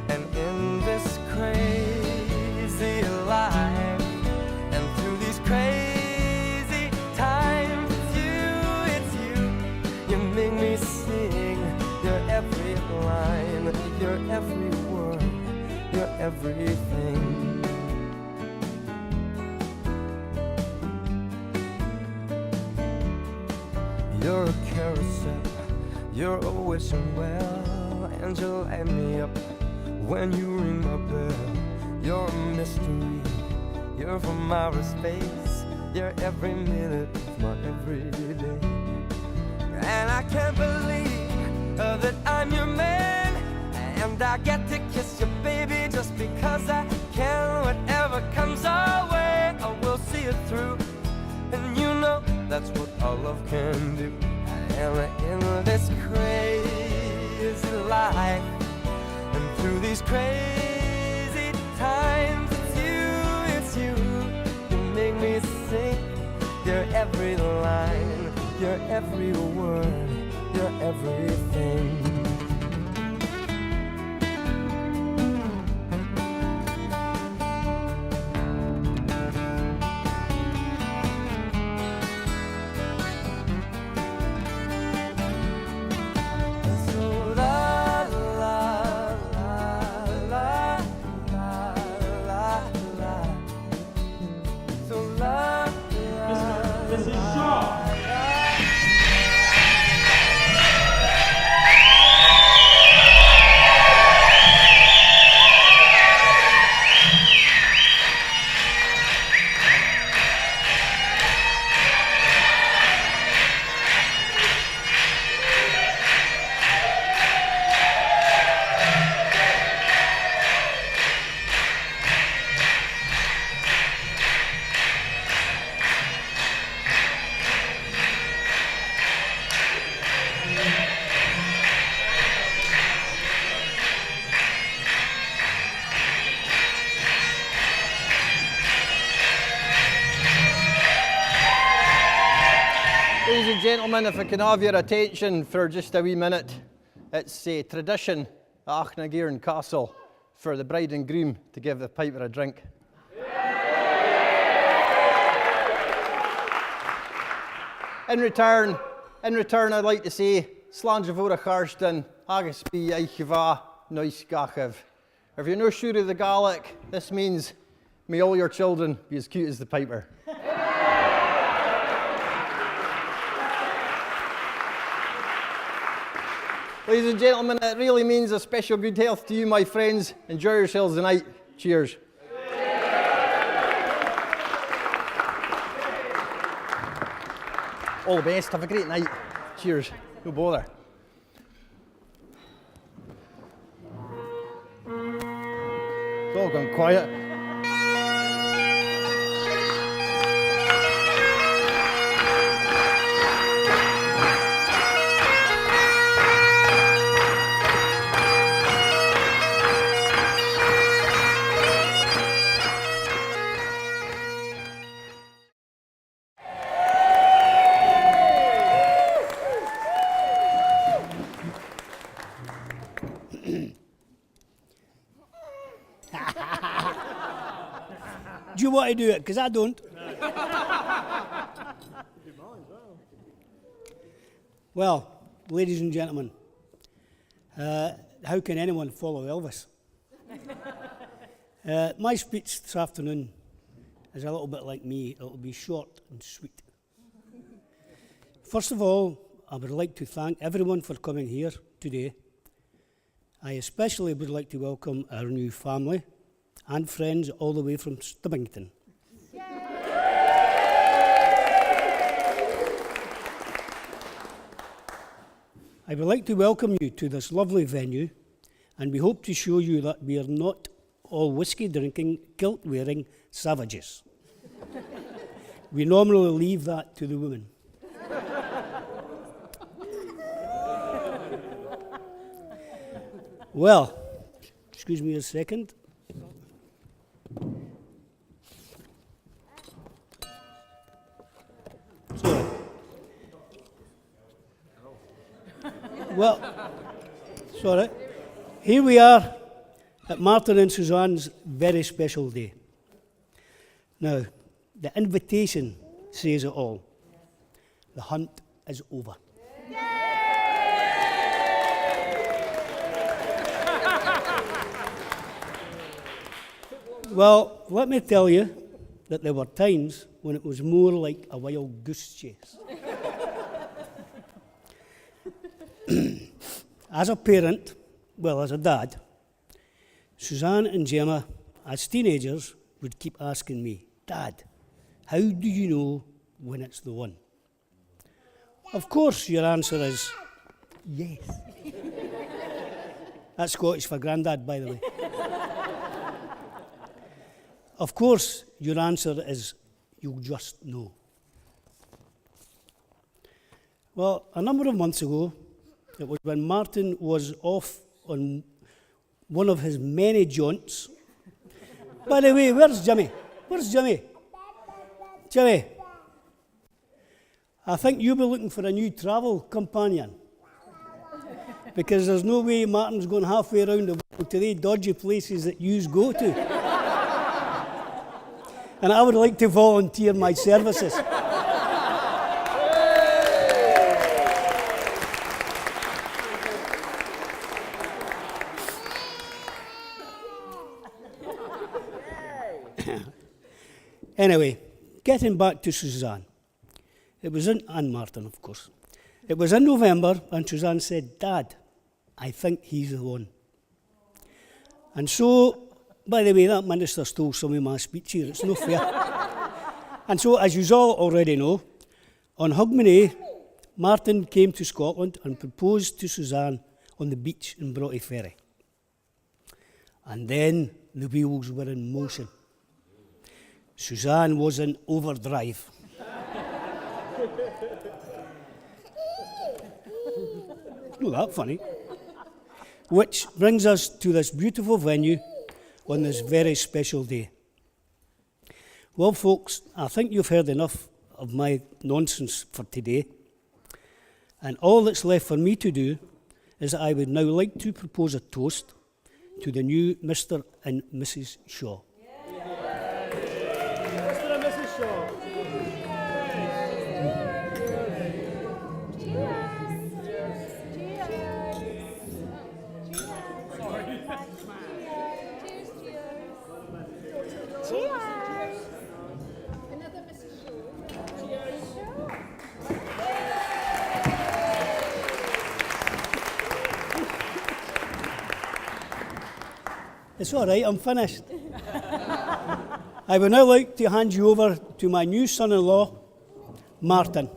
And in this crazy life, and through these crazy times, it's you, you make me sing your every line, your every word, your everything. You're a carousel, you're always well, and you light me up when you ring my bell. You're a mystery, you're from outer space, you're every minute of my everyday. And I can't believe that I'm your man, and I get to kiss you, baby, just because I can. Whatever comes our way, I will see it through, and you know that's what our love can do. And in this crazy life, and through these crazy times, it's you, you make me sing your every line, your every word, your everything. Ladies and gentlemen, if I can have your attention for just a wee minute. It's tradition at Achnagearan Castle for the bride and groom to give the piper a drink. In return, I'd like to say, Sláinte Bhóra Charston, agus bí eichva nois gachav. If you're no sure of the Gaelic, this means, may all your children be as cute as the piper. Ladies and gentlemen, it really means a special good health to you, my friends. Enjoy yourselves tonight. Cheers. All the best. Have a great night. Cheers. No bother. It's all gone quiet. Do you want to do it? Because I don't. Well, ladies and gentlemen, how can anyone follow Elvis? My speech this afternoon is a little bit like me. It'll be short and sweet. First of all, I would like to thank everyone for coming here today. I especially would like to welcome our new family and friends all the way from Stubbington. I would like to welcome you to this lovely venue and we hope to show you that we are not all whiskey drinking, kilt wearing savages. We normally leave that to the women. Well, excuse me a second. Sorry. Well, sorry. Here we are at Martin and Suzanne's very special day. Now, the invitation says it all. The hunt is over. Well, let me tell you that there were times when it was more like a wild goose chase. As a parent, well, as a dad, Suzanne and Gemma, as teenagers, would keep asking me, "Dad, how do you know when it's the one?" Of course, your answer is yes. That's Scottish for granddad, by the way. Of course, your answer is you'll just know. Well, a number of months ago, it was when Martin was off on one of his many jaunts. By the way, where's Jimmy? Where's Jimmy? Jimmy, I think you'll be looking for a new travel companion. Because there's no way Martin's going halfway around the world to the dodgy places that yous go to. And I would like to volunteer my services. Anyway, getting back to Suzanne. It was and Martin, of course. It was in November, and Suzanne said, "Dad, I think he's the one." And so, by the way, that minister stole some of my speech here. It's no fair. And so, as you all already know, on Hogmanay, Martin came to Scotland and proposed to Suzanne on the beach in Broughty Ferry. And then the wheels were in motion. Suzanne was in overdrive. Not that funny. Which brings us to this beautiful venue on this very special day. Well, folks, I think you've heard enough of my nonsense for today. And all that's left for me to do is that I would now like to propose a toast to the new Mr. and Mrs. Shaw. Mr. and Mrs. Shaw. It's all right, I'm finished. I would now like to hand you over to my new son-in-law, Martin.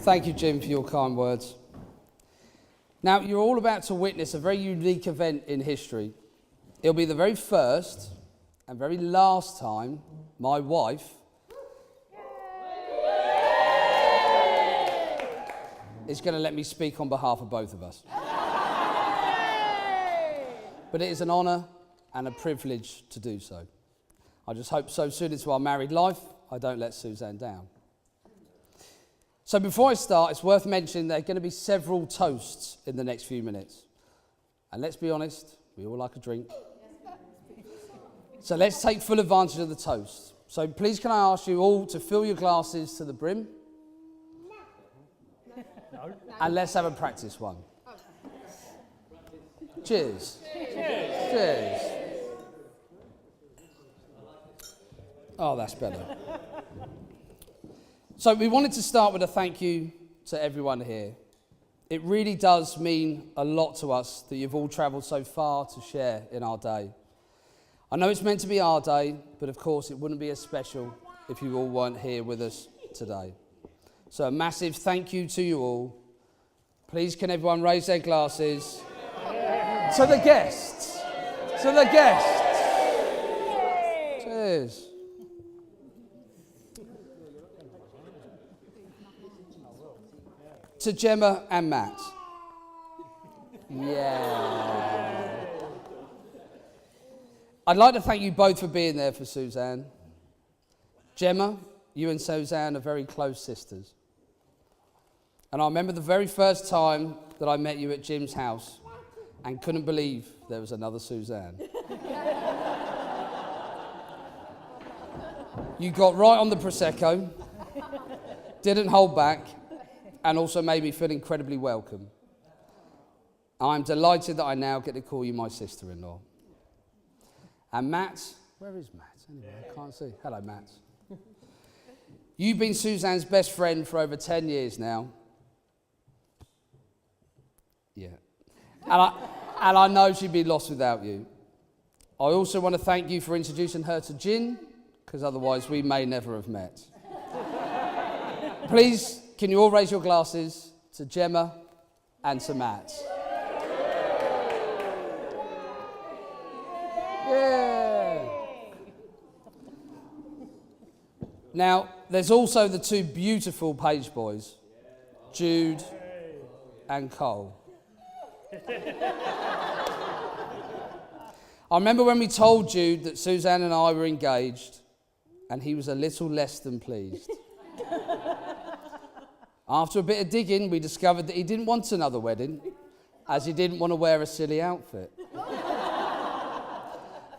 Thank you, Jim, for your kind words. Now, you're all about to witness a very unique event in history. It'll be the very first and very last time my wife is going to let me speak on behalf of both of us. But it is an honour and a privilege to do so. I just hope so soon into our married life, I don't let Suzanne down. So before I start, it's worth mentioning there are going to be several toasts in the next few minutes. And let's be honest, we all like a drink. So let's take full advantage of the toast. So please can I ask you all to fill your glasses to the brim? No. And let's have a practice one. Cheers. Cheers. Cheers. Oh, that's better. So we wanted to start with a thank you to everyone here. It really does mean a lot to us that you've all travelled so far to share in our day. I know it's meant to be our day, but of course it wouldn't be as special if you all weren't here with us today. So a massive thank you to you all. Please can everyone raise their glasses to the guests. To the guests. Cheers. To Gemma and Matt. Yeah. I'd like to thank you both for being there for Suzanne. Gemma, you and Suzanne are very close sisters. And I remember the very first time that I met you at Jim's house and couldn't believe there was another Suzanne. You got right on the Prosecco, didn't hold back, and also made me feel incredibly welcome. I'm delighted that I now get to call you my sister-in-law. And Matt, where is Matt? Anyway, I can't see. Hello, Matt. You've been Suzanne's best friend for over 10 years now. Yeah. And I know she'd be lost without you. I also want to thank you for introducing her to gin, because otherwise we may never have met. Please, can you all raise your glasses to Gemma and to Matt? Yeah. Now, there's also the two beautiful page boys, Jude and Cole. I remember when we told Jude that Suzanne and I were engaged, and he was a little less than pleased. After a bit of digging, we discovered that he didn't want another wedding, as he didn't want to wear a silly outfit.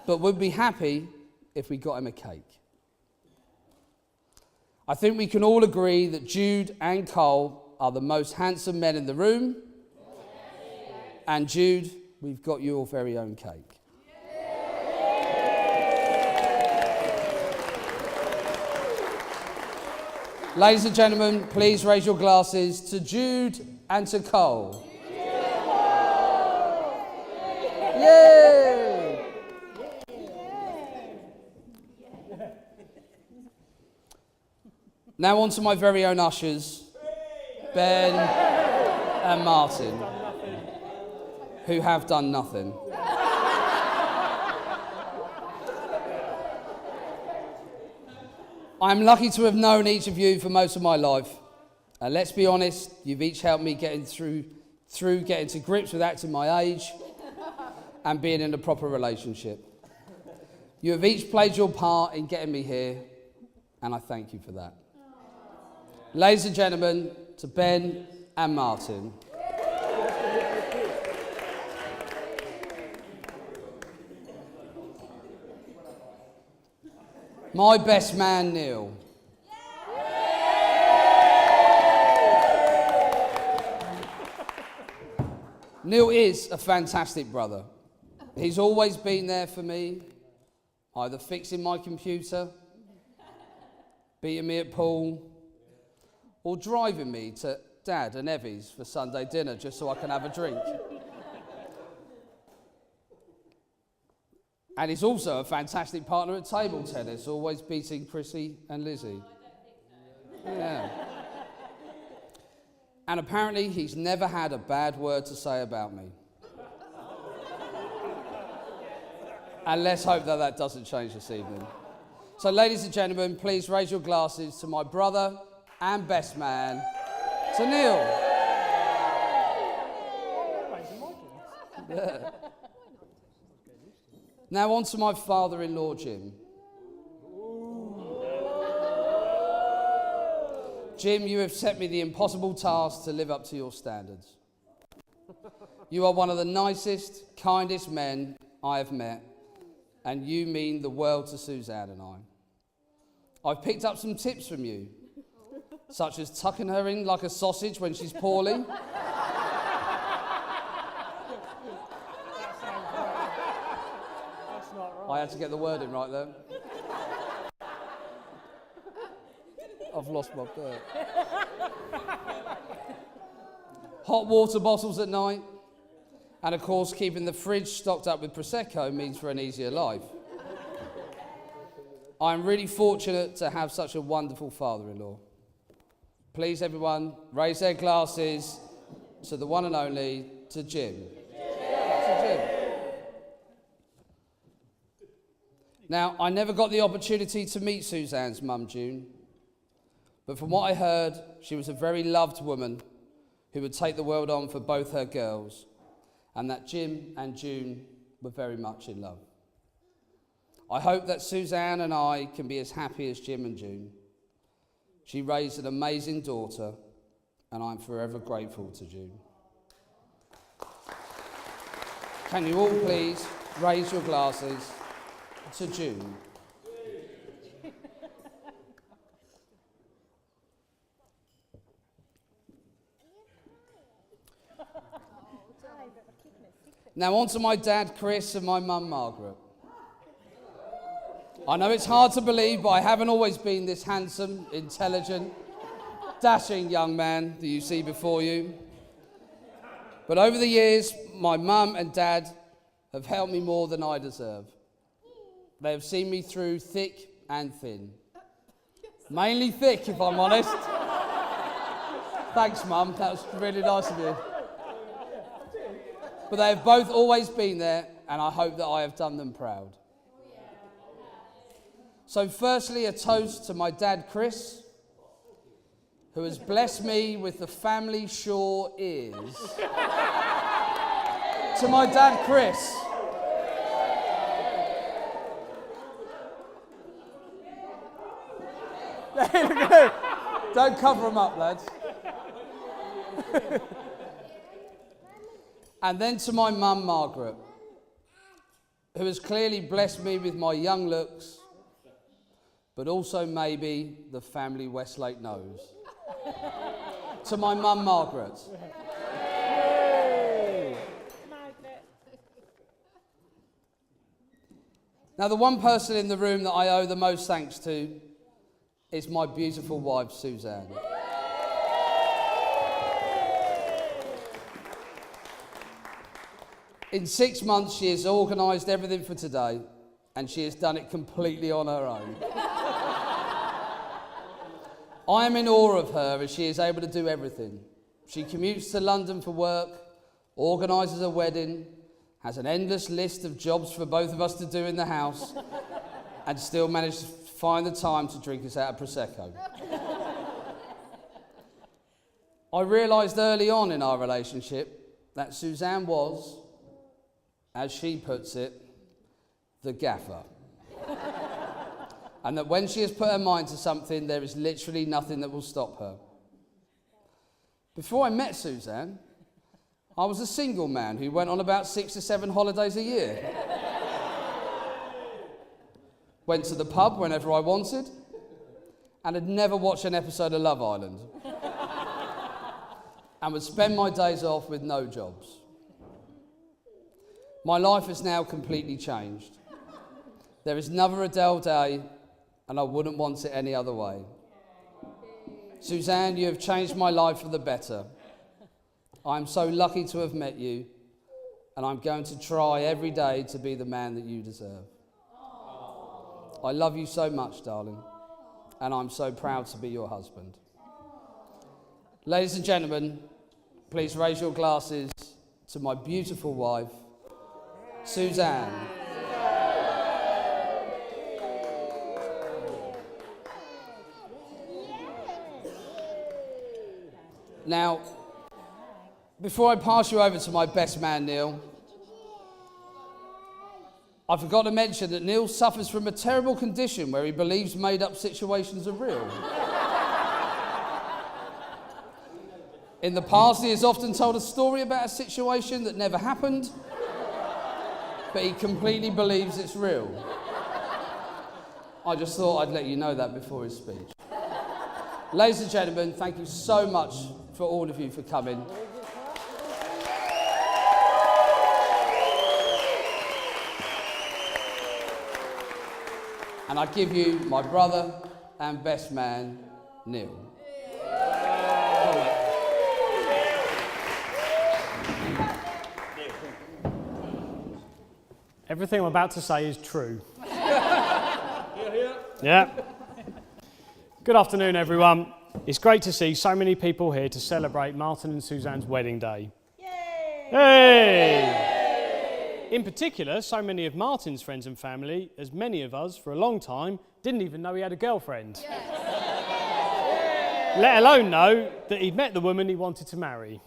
But would be happy if we got him a cake. I think we can all agree that Jude and Cole are the most handsome men in the room. And Jude, we've got your very own cake. Ladies and gentlemen, please raise your glasses to Jude and to Cole. Yay! Now on to my very own ushers, Ben and Martin, who have done nothing. I'm lucky to have known each of you for most of my life. And let's be honest, you've each helped me getting getting to grips with acting my age and being in a proper relationship. You have each played your part in getting me here, and I thank you for that. Ladies and gentlemen, to Ben and Martin. My best man, Neil. Neil is a fantastic brother. He's always been there for me, either fixing my computer, beating me at pool, or driving me to Dad and Evie's for Sunday dinner just so I can have a drink. And he's also a fantastic partner at table tennis, always beating Chrissy and Lizzie. Yeah. And apparently he's never had a bad word to say about me. And let's hope that that doesn't change this evening. So ladies and gentlemen, please raise your glasses to my brother and best man, to Neil. Yeah. Now on to my father-in-law, Jim. Jim, you have set me the impossible task to live up to your standards. You are one of the nicest, kindest men I have met, and you mean the world to Suzanne and I. I've picked up some tips from you, such as tucking her in like a sausage when she's poorly. I had to get the word in right there. I've lost my bet. Hot water bottles at night. And of course, keeping the fridge stocked up with Prosecco means for an easier life. I'm really fortunate to have such a wonderful father-in-law. please everyone raise their glasses to the one and only, to Jim. To Jim. Now, I never got the opportunity to meet Suzanne's mum, June, but from what I heard, she was a very loved woman who would take the world on for both her girls, and that Jim and June were very much in love. I hope that Suzanne and I can be as happy as Jim and June. She raised an amazing daughter, and I'm forever grateful to June. Can you all please raise your glasses to June? Now on to my dad Chris and my mum Margaret. I know it's hard to believe, but I haven't always been this handsome, intelligent, dashing young man that you see before you. But over the years, my mum and dad have helped me more than I deserve. They have seen me through thick and thin. Mainly thick, if I'm honest. Thanks, Mum, that was really nice of you. But they have both always been there, and I hope that I have done them proud. So firstly, a toast to my dad, Chris, who has blessed me with the family sure ears. To my dad, Chris. Don't cover them up, lads. And then to my mum, Margaret, who has clearly blessed me with my young looks, but also maybe the family Westlake nose. To my mum, Margaret. Now, the one person in the room that I owe the most thanks to is my beautiful wife, Suzanne. In 6 months, she has organised everything for today, and she has done it completely on her own. I am in awe of her as she is able to do everything. She commutes to London for work, organises a wedding, has an endless list of jobs for both of us to do in the house, and still manages to find the time to drink us out of Prosecco. I realised early on in our relationship that Suzanne was, as she puts it, the gaffer. And that when she has put her mind to something, there is literally nothing that will stop her. Before I met Suzanne, I was a single man who went on about 6 to 7 holidays a year. Went to the pub whenever I wanted, and had never watched an episode of Love Island. And would spend my days off with no jobs. My life has now completely changed. There is never a dull day, and I wouldn't want it any other way. Suzanne, you have changed my life for the better. I'm so lucky to have met you, and I'm going to try every day to be the man that you deserve. I love you so much, darling, and I'm so proud to be your husband. Ladies and gentlemen, please raise your glasses to my beautiful wife, Suzanne. Now, before I pass you over to my best man, Neil, I forgot to mention that Neil suffers from a terrible condition where he believes made-up situations are real. In the past, he has often told a story about a situation that never happened, but he completely believes it's real. I just thought I'd let you know that before his speech. Ladies and gentlemen, thank you so much for all of you for coming. And I give you my brother and best man, Neil. Everything I'm about to say is true. Yeah. Good afternoon, everyone. It's great to see so many people here to celebrate Martin and Suzanne's wedding day. Yay! Hey! In particular, so many of Martin's friends and family, as many of us for a long time, didn't even know he had a girlfriend. Let alone know that he'd met the woman he wanted to marry.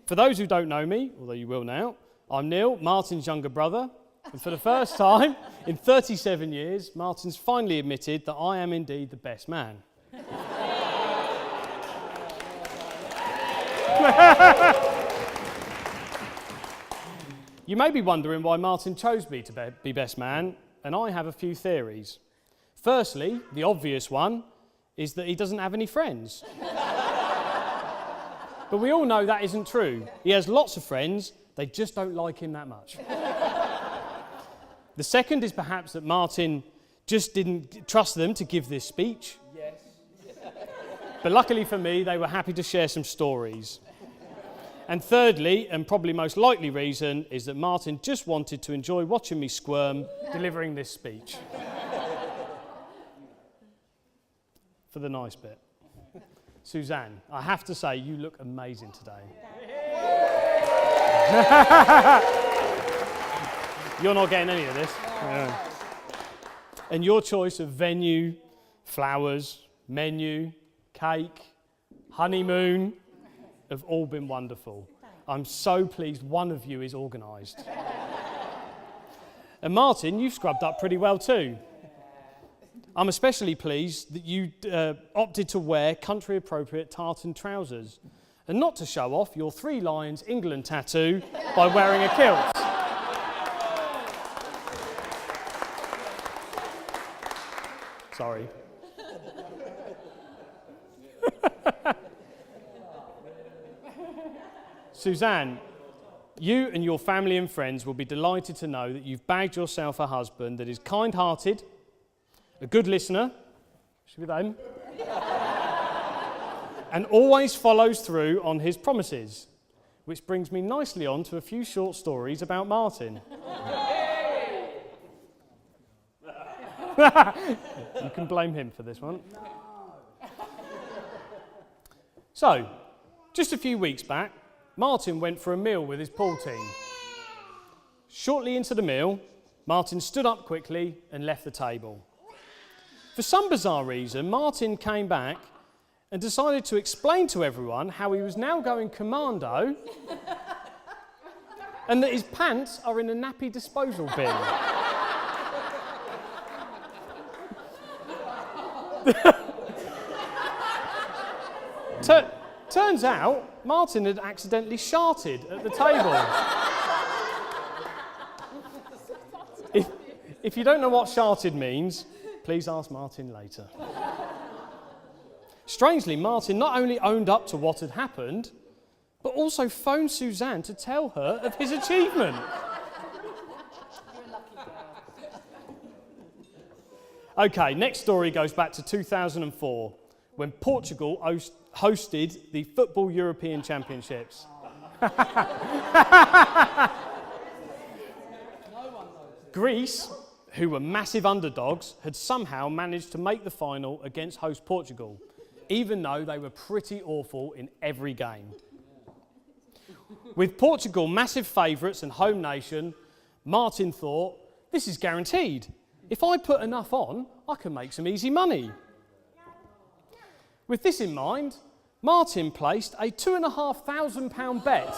For those who don't know me, although you will now, I'm Neil, Martin's younger brother, and for the first time in 37 years, Martin's finally admitted that I am indeed the best man. You may be wondering why Martin chose me to be best man, and I have a few theories. Firstly, the obvious one is that he doesn't have any friends. But we all know that isn't true. He has lots of friends, they just don't like him that much. The second is perhaps that Martin just didn't trust them to give this speech. Yes. But luckily for me, they were happy to share some stories. And thirdly, and probably most likely reason, is that Martin just wanted to enjoy watching me squirm delivering this speech. For the nice bit. Suzanne, I have to say, you look amazing today. You're not getting any of this. Yeah. And your choice of venue, flowers, menu, cake, honeymoon, have all been wonderful. I'm so pleased one of you is organised. And Martin, you've scrubbed up pretty well too. I'm especially pleased that you opted to wear country-appropriate tartan trousers and not to show off your 3 Lions England tattoo by wearing a kilt. Sorry. Suzanne, you and your family and friends will be delighted to know that you've bagged yourself a husband that is kind-hearted, a good listener, should be them, and always follows through on his promises, which brings me nicely on to a few short stories about Martin. You can blame him for this one. So, just a few weeks back, Martin went for a meal with his pool team. Shortly into the meal, Martin stood up quickly and left the table. For some bizarre reason, Martin came back and decided to explain to everyone how he was now going commando and that his pants are in a nappy disposal bin. Turns out, Martin had accidentally sharted at the table. If you don't know what sharted means, please ask Martin later. Strangely, Martin not only owned up to what had happened, but also phoned Suzanne to tell her of his achievement. Okay, next story goes back to 2004, when Portugal hosted the Football European Championships. Greece, who were massive underdogs, had somehow managed to make the final against host Portugal, even though they were pretty awful in every game. With Portugal massive favourites and home nation, Martin thought, this is guaranteed. If I put enough on, I can make some easy money. With this in mind, Martin placed a £2,500 bet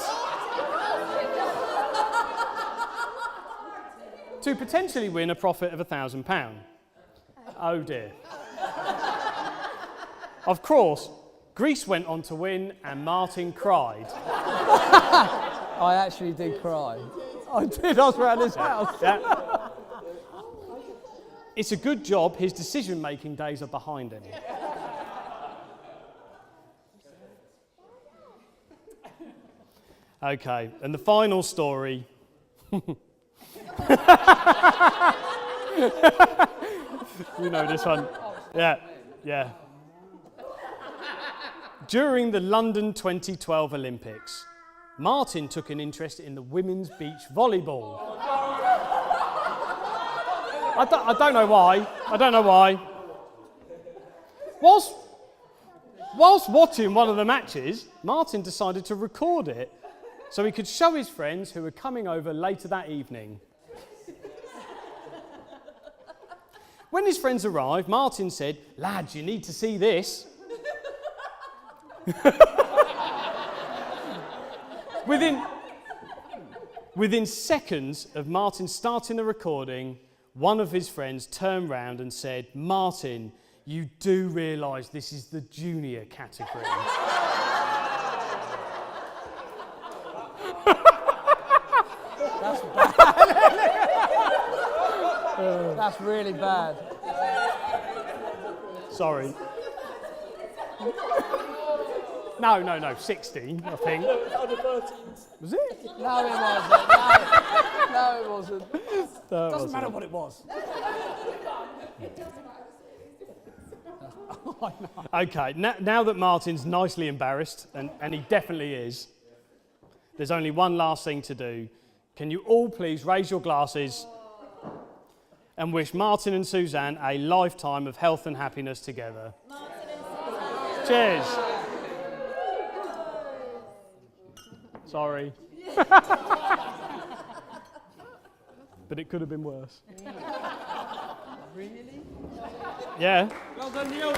to potentially win a profit of £1,000. Oh dear. Of course, Greece went on to win and Martin cried. I actually did cry. I did, I was around his house. Yeah. It's a good job his decision-making days are behind him. Okay, and the final story. You know this one. Yeah. During the London 2012 Olympics, Martin took an interest in the women's beach volleyball. I don't know why. Whilst Whilst watching one of the matches, Martin decided to record it so he could show his friends who were coming over later that evening. When his friends arrived, Martin said, "Lads, you need to see this." Within seconds of Martin starting the recording, one of his friends turned round and said, "Martin, you do realise this is the junior category." That's bad. That's really bad. Sorry. No, 16, I think. Was it? No, it wasn't. No, it wasn't. Doesn't matter what it was. Okay, now that Martin's nicely embarrassed, and he definitely is, there's only one last thing to do. Can you all please raise your glasses and wish Martin and Suzanne a lifetime of health and happiness together? Cheers. Sorry. But it could have been worse. Really? Yeah. Well done, Neil.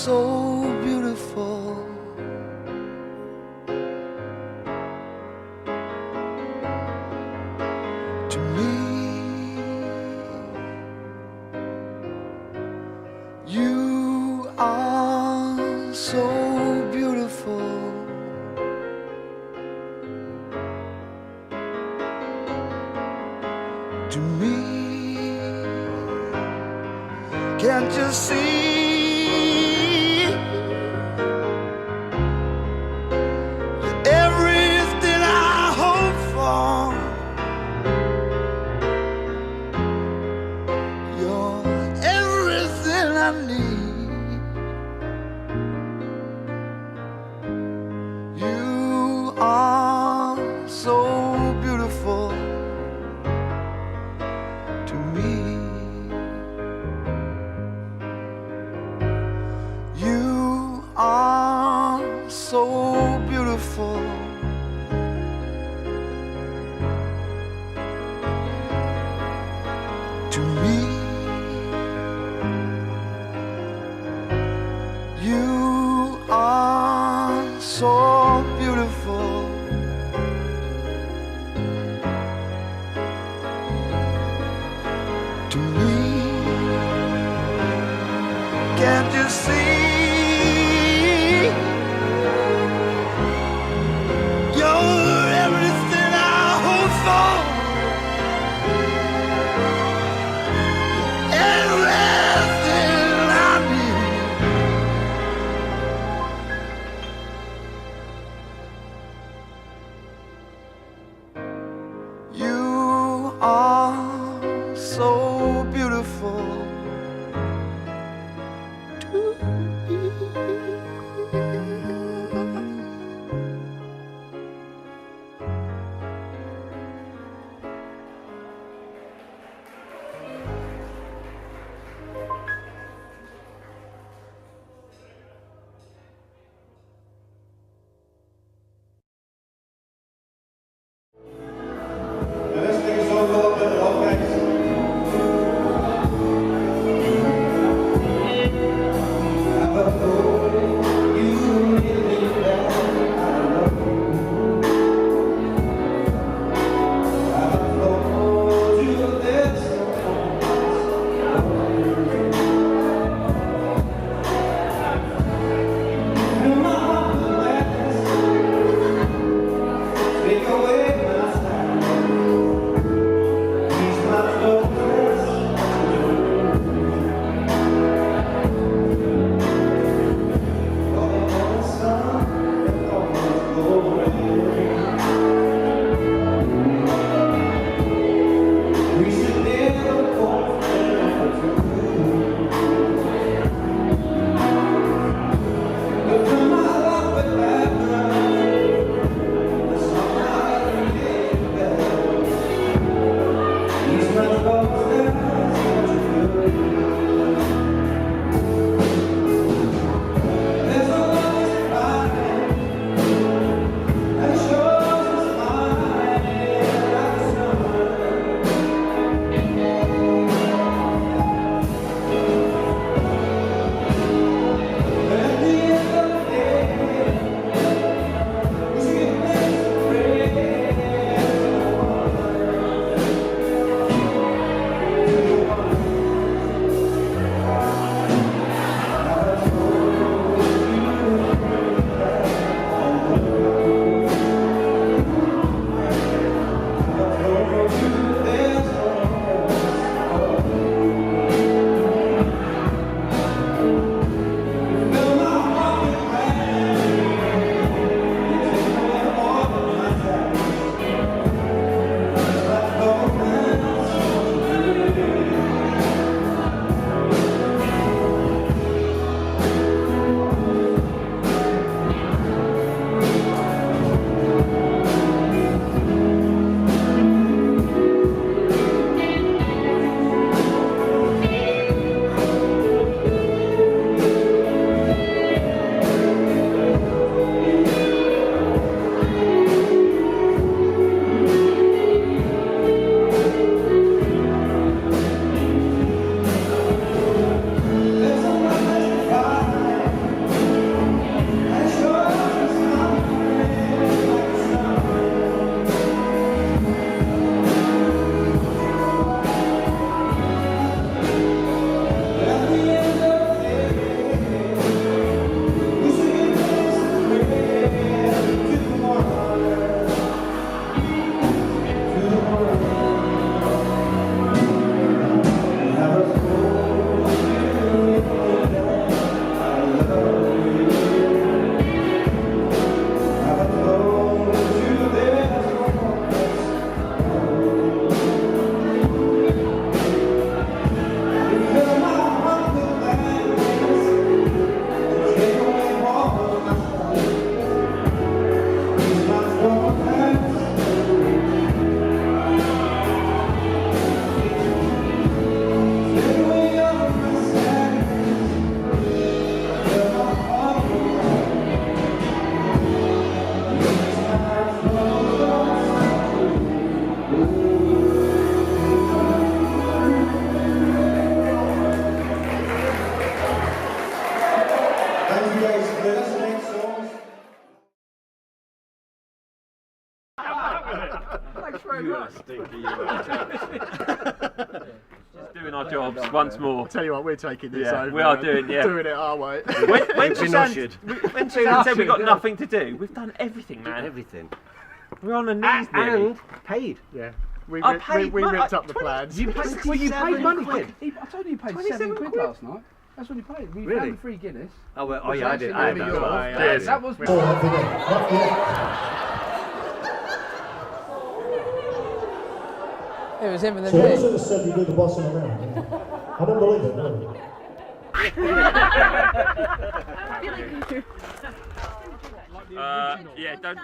so beautiful. To me, you are so beautiful. To me, can't you see? You're everything I hope for. You're everything I need. You are so beautiful to me. You are so beautiful. To me, you are so beautiful. To me, can't you see? You're everything I hope for. Everything I need. You are so beautiful to me. This thing's all a little bit off, guys. Take away my style. He's not focused. Oh, sun, almost glory. We should never go but from my life with that that's not how I get better. He's not focused. There's a light behind, and shows us mine like summer. But at the end of the day, we still make the praise. Just doing our jobs once more. I'll tell you what, we're taking this Yeah, over. we are doing it our way. When Suzanne said we got nothing to do, we've done everything, man. Everything. We're on the knees nearly. And paid. Yeah. We paid ripped up the plans. You paid, well, you paid money. quid. I told you you paid 27 £7 last night. That's what you paid. We Really? found the free Guinness. Oh, well, Which yeah, I actually did. might be yours. Cheers. That was. It was him and then So me. who has said you do the boss in the round? I don't believe it, no. Yeah, don't.